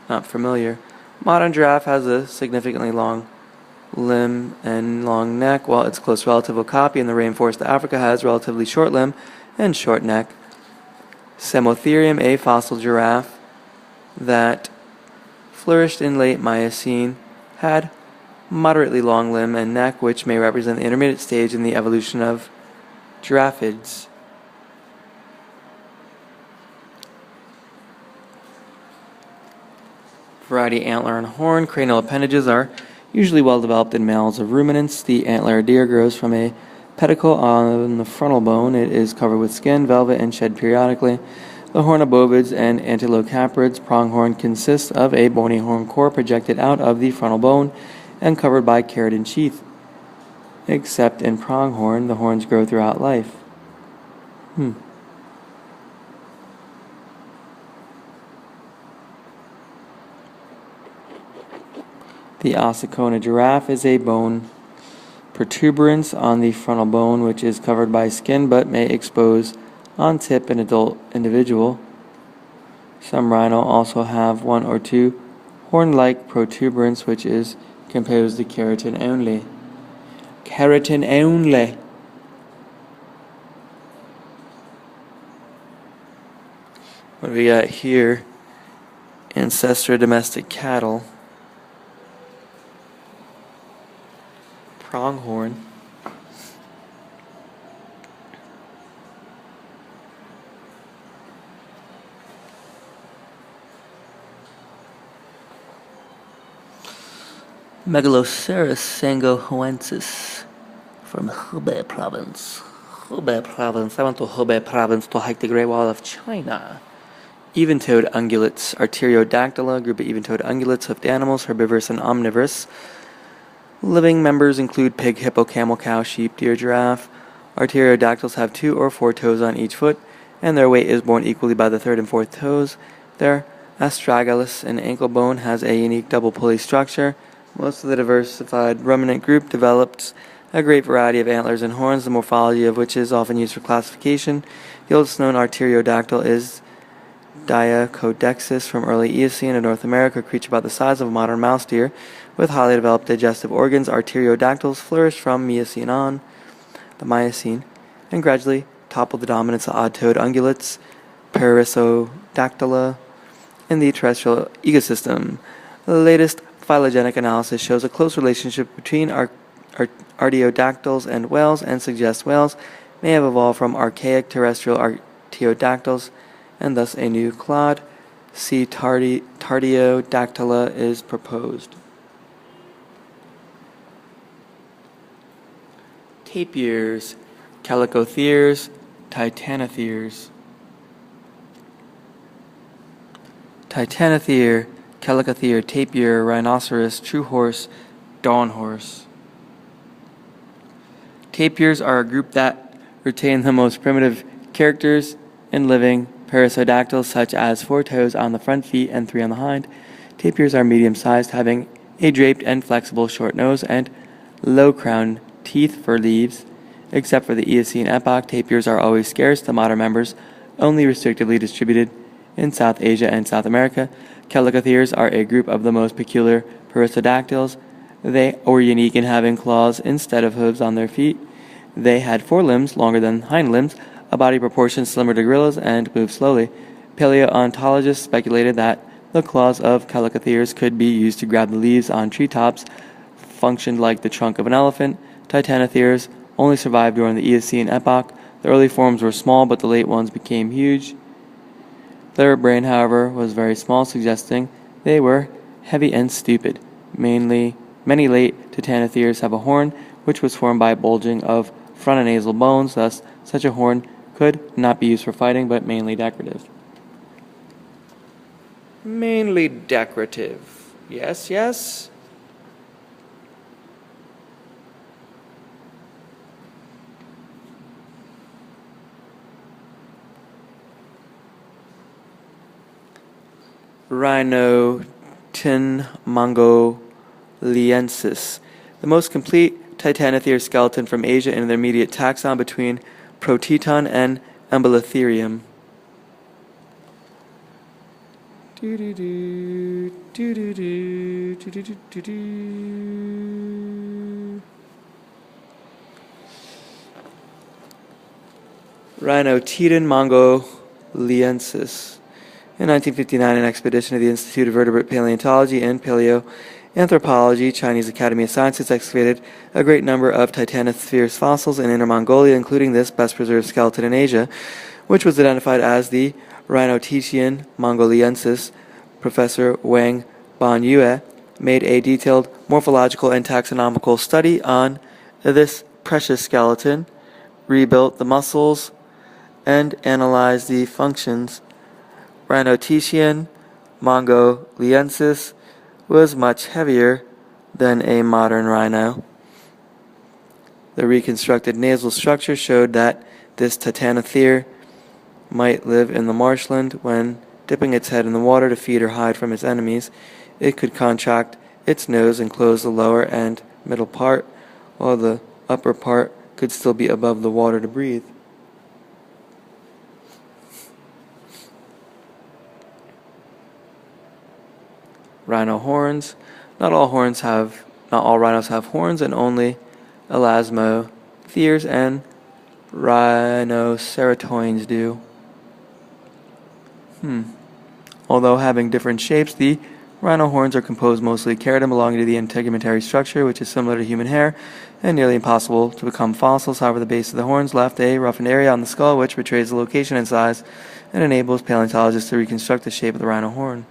Not familiar. Modern giraffe has a significantly long limb and long neck, while its close relative okapi in the rainforest of Africa has relatively short limb and short neck. Samotherium, a fossil giraffe that flourished in late Miocene, had moderately long limb and neck, which may represent the intermediate stage in the evolution of giraffids. Variety antler and horn. Cranial appendages are usually well developed in males of ruminants. The antler deer grows from a pedicle on the frontal bone. It is covered with skin, velvet, and shed periodically. The horn of bovids and antilocaprids pronghorn consists of a bony horn core projected out of the frontal bone and covered by keratin sheath. Except in pronghorn, the horns grow throughout life. The ossicona giraffe is a bone protuberance on the frontal bone, which is covered by skin but may expose on tip an adult individual. Some rhino also have one or two horn-like protuberance, which is composed of keratin only. Keratin only. What do we got here? Ancestral domestic cattle. Pronghorn. Megaloceros sangohoensis from Hubei province. Hubei province. I went to Hubei province to hike the Great Wall of China. Even-toed ungulates. Artiodactyla, group of even-toed ungulates, hoofed animals, herbivorous and omnivorous. Living members include pig, hippo, camel, cow, sheep, deer, giraffe. Artiodactyls have 2 or 4 toes on each foot, and their weight is borne equally by the 3rd and 4th toes. Their astragalus and ankle bone has a unique double pulley structure. Most of the diversified ruminant group develops a great variety of antlers and horns, the morphology of which is often used for classification. The oldest known artiodactyl is Diacodexis from early Eocene in North America, a creature about the size of a modern mouse deer, with highly developed digestive organs. Artiodactyls flourished from Miocene on, the Miocene, and gradually toppled the dominance of odd-toed ungulates, Perissodactyla, in the terrestrial ecosystem. The latest phylogenetic analysis shows a close relationship between artiodactyls and whales, and suggests whales may have evolved from archaic terrestrial artiodactyls, and thus a new clade, C. Tardiodactyla, is proposed. Tapirs, Calicotheres, Titanotheres. Titanothere, Calicothere, tapir, rhinoceros, true horse, dawn horse. Tapirs are a group that retain the most primitive characters in living perissodactyls, such as 4 toes on the front feet and 3 on the hind. Tapirs are medium-sized, having a draped and flexible short nose and low-crowned teeth for leaves. Except for the Eocene epoch, tapirs are always scarce. The modern members only restrictively distributed in South Asia and South America. Calicotheres are a group of the most peculiar perissodactyls. They were unique in having claws instead of hooves on their feet. They had 4 limbs, longer than hind limbs, a body proportion similar to gorillas, and moved slowly. Paleontologists speculated that the claws of Calicotheres could be used to grab the leaves on treetops, functioned like the trunk of an elephant. Titanotheres only survived during the Eocene epoch. The early forms were small, but the late ones became huge. Their brain, however, was very small, suggesting they were heavy and stupid. Many late Titanotheres have a horn, which was formed by bulging of frontonasal bones. Thus, such a horn could not be used for fighting, but mainly decorative. Mainly decorative. Yes, yes. Rhinotin mongoliensis, the most complete Titanothere skeleton from Asia in the immediate taxon between Proteton and Embolotherium. Rhinoteton mongoliensis. In 1959, an expedition of the Institute of Vertebrate Paleontology and Paleoanthropology, Chinese Academy of Sciences, excavated a great number of Titanotheres fossils in Inner Mongolia, including this best-preserved skeleton in Asia, which was identified as the Rhinoteton mongoliensis. Professor Wang Banyue made a detailed morphological and taxonomical study on this precious skeleton, rebuilt the muscles, and analyzed the functions. Rhinoteton mongoliensis was much heavier than a modern rhino. The reconstructed nasal structure showed that this Titanothere might live in the marshland. When dipping its head in the water to feed or hide from its enemies, it could contract its nose and close the lower and middle part, while the upper part could still be above the water to breathe. Rhino horns. Not all rhinos have horns, and only elasmotheres and rhinoceratoids do. Although having different shapes, the rhino horns are composed mostly of keratin belonging to the integumentary structure, which is similar to human hair and nearly impossible to become fossils. However, the base of the horns left a roughened area on the skull, which betrays the location and size and enables paleontologists to reconstruct the shape of the rhino horn.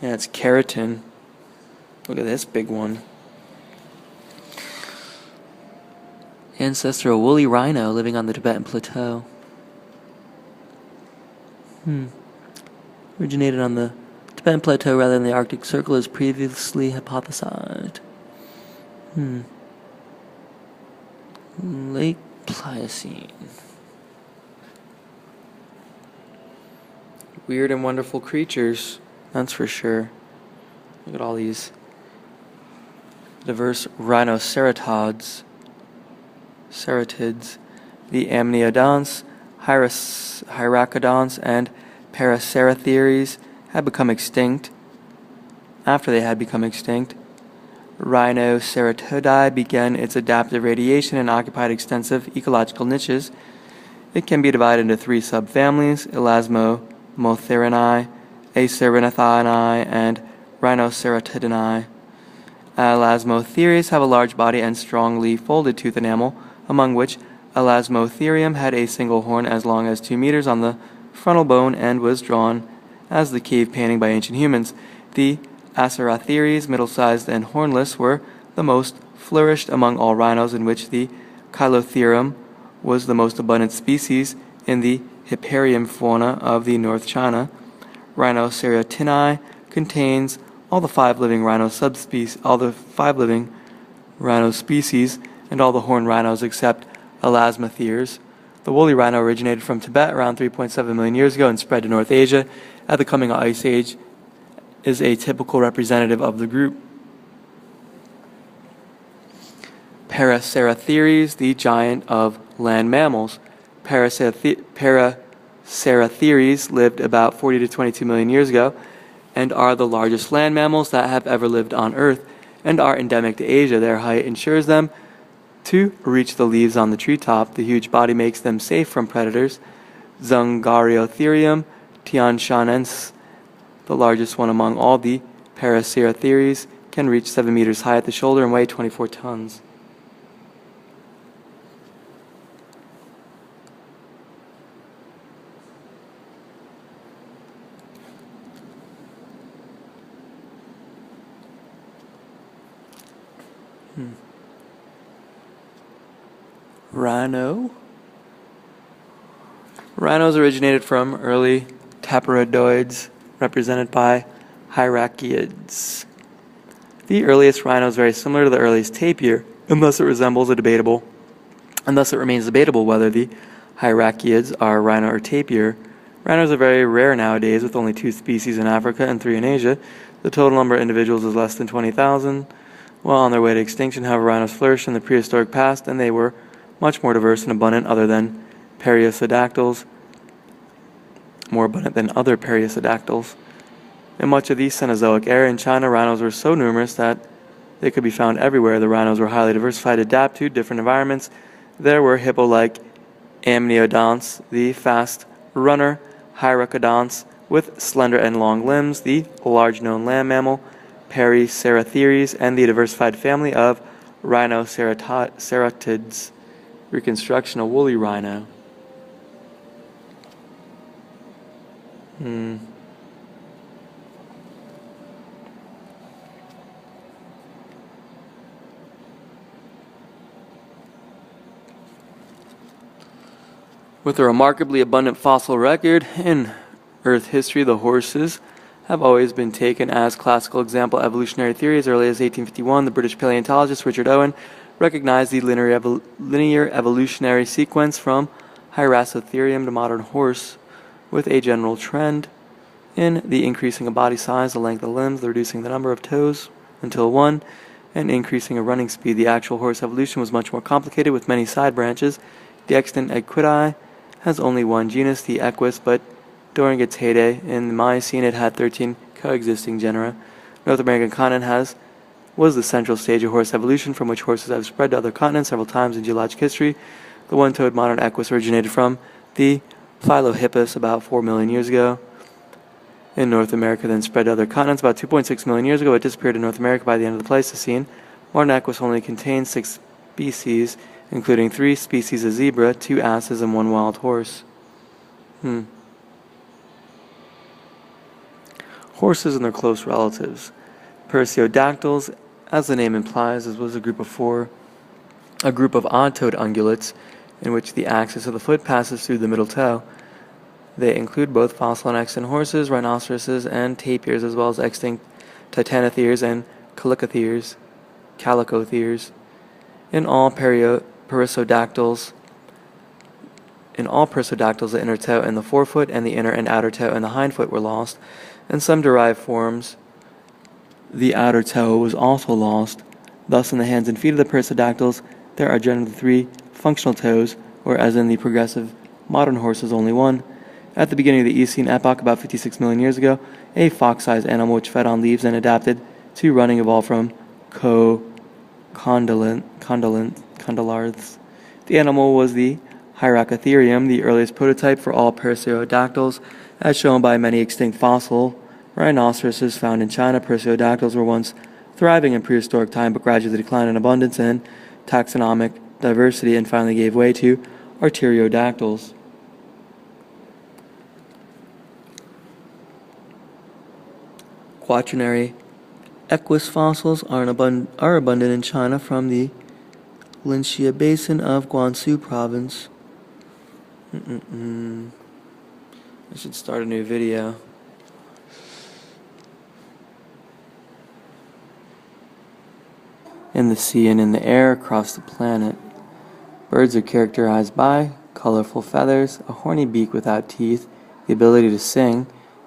Yeah, it's keratin. Look at this big one. Ancestor of woolly rhino living on the Tibetan Plateau. Originated on the Tibetan Plateau rather than the Arctic Circle as previously hypothesized. Late Pliocene. Weird and wonderful creatures, that's for sure. Look at all these diverse rhinoceratods, the amniodonts, hyracoodonts, and paraceratheres had become extinct. After they had become extinct, Rhinoceratodai began its adaptive radiation and occupied extensive ecological niches. It can be divided into three subfamilies: Elasmomotherinae, Acerinathinae, and Rhinoceratodinae. Elasmotheres have a large body and strongly folded tooth enamel, among which Elasmotherium had a single horn as long as 2 meters on the frontal bone and was drawn as the cave painting by ancient humans. The Aceratheres, middle-sized and hornless, were the most flourished among all rhinos, in which the Chilotherium was the most abundant species in the Hipparium fauna of the North China. Rhinoceratinae contains all the five living rhino species, and all the horned rhinos except Elasmotheres. The woolly rhino originated from Tibet around 3.7 million years ago and spread to North Asia at the coming Ice Age, is a typical representative of the group. Paraceratheres, the giant of land mammals. Paraceratheres lived about 40 to 22 million years ago and are the largest land mammals that have ever lived on Earth and are endemic to Asia. Their height ensures them to reach the leaves on the treetop. The huge body makes them safe from predators. Zungariotherium tianshanensis, the largest one among all the Paraceratheres, can reach 7 meters high at the shoulder and weigh 24 tons. Rhinos originated from early tapiridoids, represented by hyracoids. The earliest rhino is very similar to the earliest tapir, and thus it remains debatable whether the hyracoids are rhino or tapir. Rhinos are very rare nowadays, with only 2 species in Africa and 3 in Asia. The total number of individuals is less than 20,000. While on their way to extinction, however, rhinos flourished in the prehistoric past, and they were much more diverse and abundant other Perissodactyls. In much of the Cenozoic era in China, rhinos were so numerous that they could be found everywhere. The rhinos were highly diversified to adapt to different environments. There were hippo-like amniodonts, the fast runner, hyracoodonts with slender and long limbs, the large known land mammal, Paraceratheres, and the diversified family of Rhinoceratids. Reconstruction of woolly rhino. With a remarkably abundant fossil record in Earth history, the horses have always been taken as classical example evolutionary theory. As early as 1851, the British paleontologist Richard Owen recognized the linear evolutionary sequence from Hyracotherium to modern horse, with a general trend in the increasing of body size, the length of limbs, the reducing the number of toes until 1, and increasing of running speed. The actual horse evolution was much more complicated, with many side branches. The extant Equidae has only one genus, the Equus, but During its heyday, in the Miocene, it had 13 coexisting genera. North American continent was the central stage of horse evolution, from which horses have spread to other continents several times in geologic history. The one-toed modern equus originated from the Philohippus about 4 million years ago in North America, then spread to other continents about 2.6 million years ago. It disappeared in North America by the end of the Pleistocene. Modern equus only contains 6 species, including 3 species of zebra, 2 asses, and 1 wild horse. Horses and their close relatives. Perissodactyls, as the name implies, was a group of odd-toed ungulates in which the axis of the foot passes through the middle toe. They include both fossil and extant horses, rhinoceroses, and tapirs, as well as extinct Titanic Ears and Calicotheres. In all perissodactyls, the inner toe and the forefoot and the inner and outer toe and the hindfoot were lost. In some derived forms, the outer toe was also lost. Thus, in the hands and feet of the perissodactyls, there are generally 3 functional toes, or as in the progressive modern horses, only 1. At the beginning of the Eocene epoch, about 56 million years ago, a fox-sized animal which fed on leaves and adapted to running evolved from condylarths. The animal was the Hyracotherium, the earliest prototype for all perissodactyls, as shown by many extinct fossil rhinoceroses found in China. Perissodactyls were once thriving in prehistoric time, but gradually declined in abundance and taxonomic diversity and finally gave way to artiodactyls. Quaternary equus fossils are abundant in China from the Linxia Basin of Guangsu Province. I should start a new video. In the sea and in the air across the planet, birds are characterized by colorful feathers, a horny beak without teeth, the ability to sing,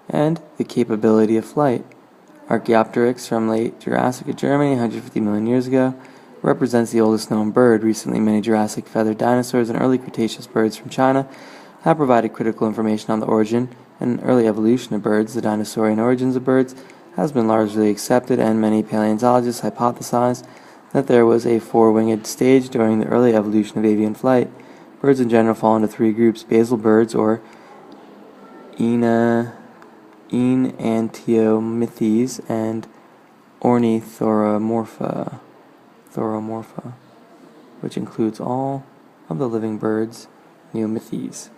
and the capability of flight. Archaeopteryx from late Jurassic of Germany, 150 million years ago, represents the oldest known bird. Recently, many Jurassic feathered dinosaurs and early Cretaceous birds from China have provided critical information on the origin and early evolution of birds. The dinosaurian origins of birds has been largely accepted, and many paleontologists hypothesize that there was a 4-winged stage during the early evolution of avian flight. Birds in general fall into 3 groups: basal birds, or Enantiomythes, and Ornithoromorpha, which includes all of the living birds, Neomythes.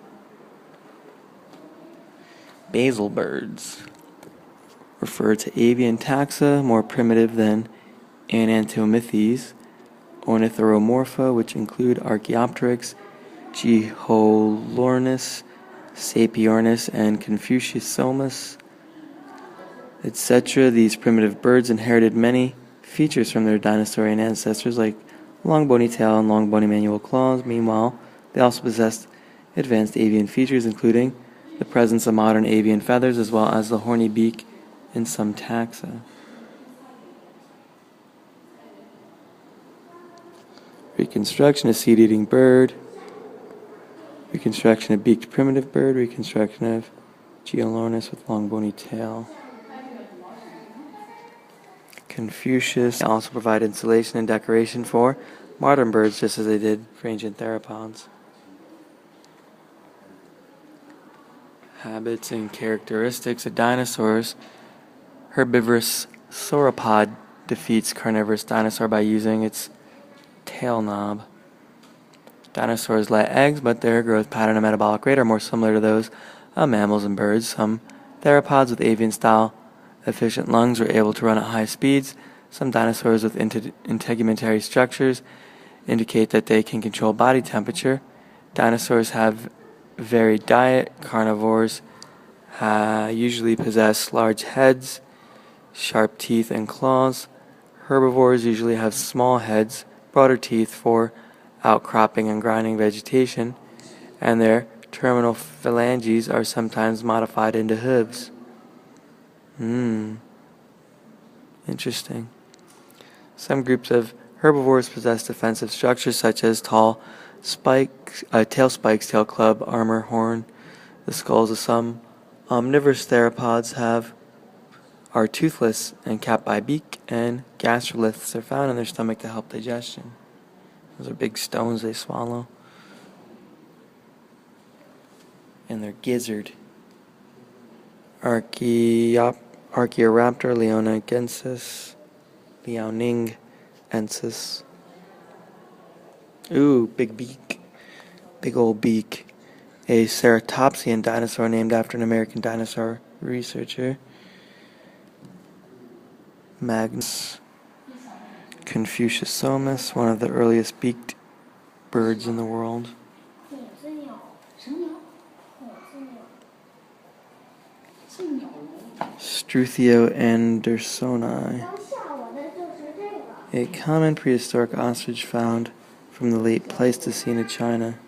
Basal birds refer to avian taxa, more primitive than Enantiomythes. Ornithoromorpha, which include Archaeopteryx, Geholornis, Sapiornis, and Confuciusomus, etc. These primitive birds inherited many features from their dinosaurian ancestors, like long bony tail and long bony manual claws. Meanwhile, they also possessed advanced avian features, including the presence of modern avian feathers, as well as the horny beak in some taxa. Reconstruction, a seed-eating bird. Reconstruction, a beaked primitive bird. Reconstruction of Geolornis with long bony tail. Confucius also provide insulation and decoration for modern birds, just as they did for ancient theropods. Habits and characteristics of dinosaurs. Herbivorous sauropod defeats carnivorous dinosaur by using its tail knob. Dinosaurs lay eggs, but their growth pattern and metabolic rate are more similar to those of mammals and birds. Some theropods with avian-style efficient lungs were able to run at high speeds. Some dinosaurs with integumentary structures indicate that they can control body temperature. Dinosaurs have varied diet. Carnivores usually possess large heads, sharp teeth, and claws. Herbivores usually have small heads, broader teeth for outcropping and grinding vegetation, and their terminal phalanges are sometimes modified into hooves. Interesting. Some groups of herbivores possess defensive structures such as tall spikes, tail spikes, tail club, armor, horn. The skulls of some Omnivorous theropods are toothless and capped by beak, and gastroliths are found in their stomach to help digestion. Those are big stones they swallow. And they're gizzard. Archaeoraptor leoningensis. Ooh, big beak. Big old beak. A ceratopsian dinosaur named after an American dinosaur researcher. Magnus Confuciusomus, one of the earliest beaked birds in the world. Struthio andersoni, a common prehistoric ostrich found from the late Pleistocene of China.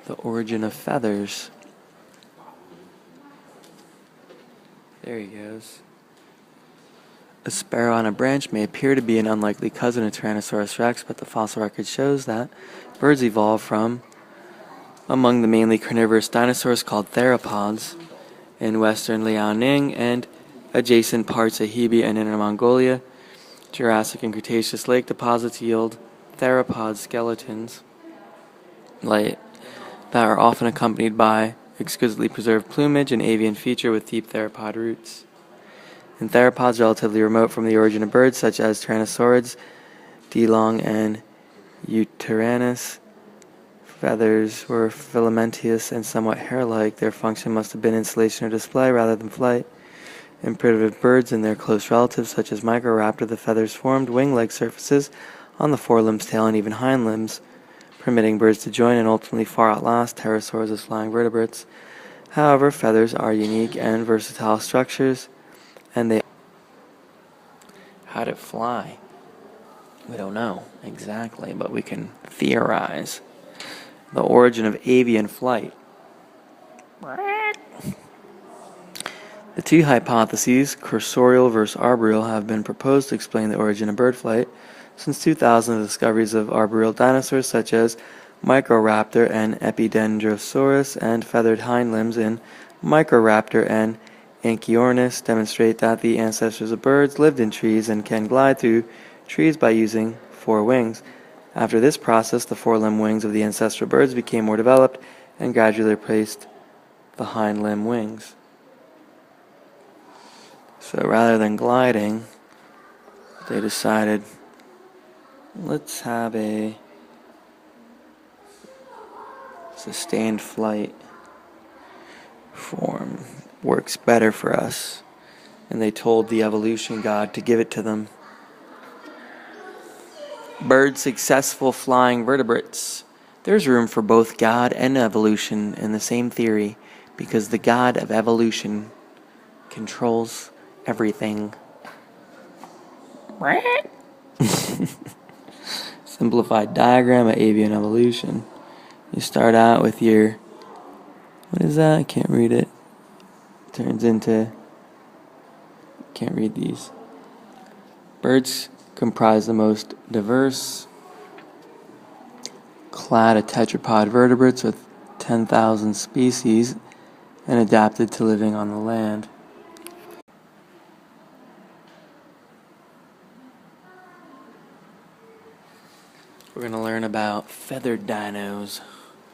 The origin of feathers. There he goes. A sparrow on a branch may appear to be an unlikely cousin of Tyrannosaurus rex, but the fossil record shows that birds evolved from among the mainly carnivorous dinosaurs called theropods in western Liaoning and adjacent parts of Hebei and Inner Mongolia. Jurassic and Cretaceous lake deposits yield theropod skeletons that are often accompanied by exquisitely preserved plumage and avian feature with deep theropod roots. In theropods relatively remote from the origin of birds, such as Tyrannosaurids, Dilong, and Euteranus, feathers were filamentous and somewhat hair-like. Their function must have been insulation or display rather than flight. In primitive birds and their close relatives, such as Microraptor, the feathers formed wing-like surfaces on the forelimbs, tail, and even hind limbs, permitting birds to join and ultimately far outlast pterosaurs as flying vertebrates. However, feathers are unique and versatile structures, and they... How'd it fly? We don't know exactly, but we can theorize. The origin of avian flight. The two hypotheses, cursorial versus arboreal, have been proposed to explain the origin of bird flight. Since 2000, the discoveries of arboreal dinosaurs such as Microraptor and Epidendrosaurus and feathered hind limbs in Microraptor and Anchiornis demonstrate that the ancestors of birds lived in trees and can glide through trees by using four wings. After this process, the four-limb wings of the ancestral birds became more developed and gradually replaced the hind limb wings. So rather than gliding, they decided, let's have a sustained flight form. Works better for us. And they told the evolution god to give it to them. Bird successful flying vertebrates. There's room for both God and evolution in the same theory, because the god of evolution controls everything. Simplified diagram of avian evolution. You start out with your... What is that? I can't read it. Turns into... Can't read these. Birds comprise the most diverse clade of tetrapod vertebrates with 10,000 species and adapted to living on the land. We're going to learn about feathered dinos,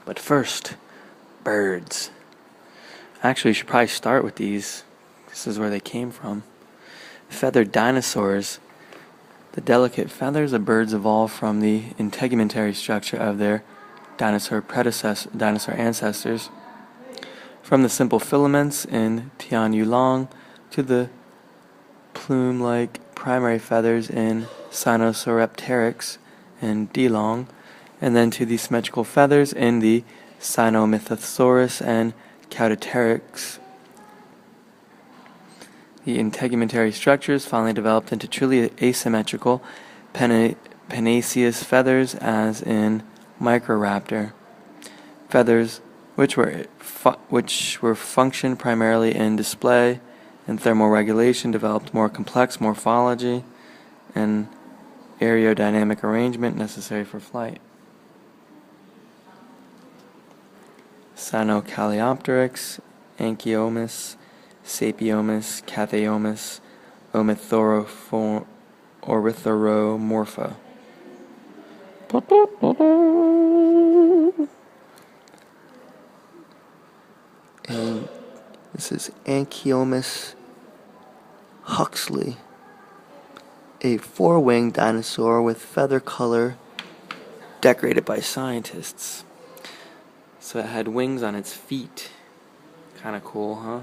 but first, birds. Actually, you should probably start with these. This is where they came from. Feathered dinosaurs. The delicate feathers of birds evolved from the integumentary structure of their dinosaur ancestors. From the simple filaments in Tianyulong to the plume-like primary feathers in Sinosauropteryx and Dilong, and then to the symmetrical feathers in the Sinomythosaurus and Caudipteryx. The integumentary structures finally developed into truly asymmetrical pennaceous feathers as in Microraptor. Feathers which were functioned primarily in display and thermal regulation, developed more complex morphology and aerodynamic arrangement necessary for flight. Sinocaleopteryx, Anchiomus, Sapiomus, Cathaomus, Ornithoromorpha. And this is Anchiomus huxley, a four-winged dinosaur with feather color decorated by scientists. So it had wings on its feet. Kind of cool, huh?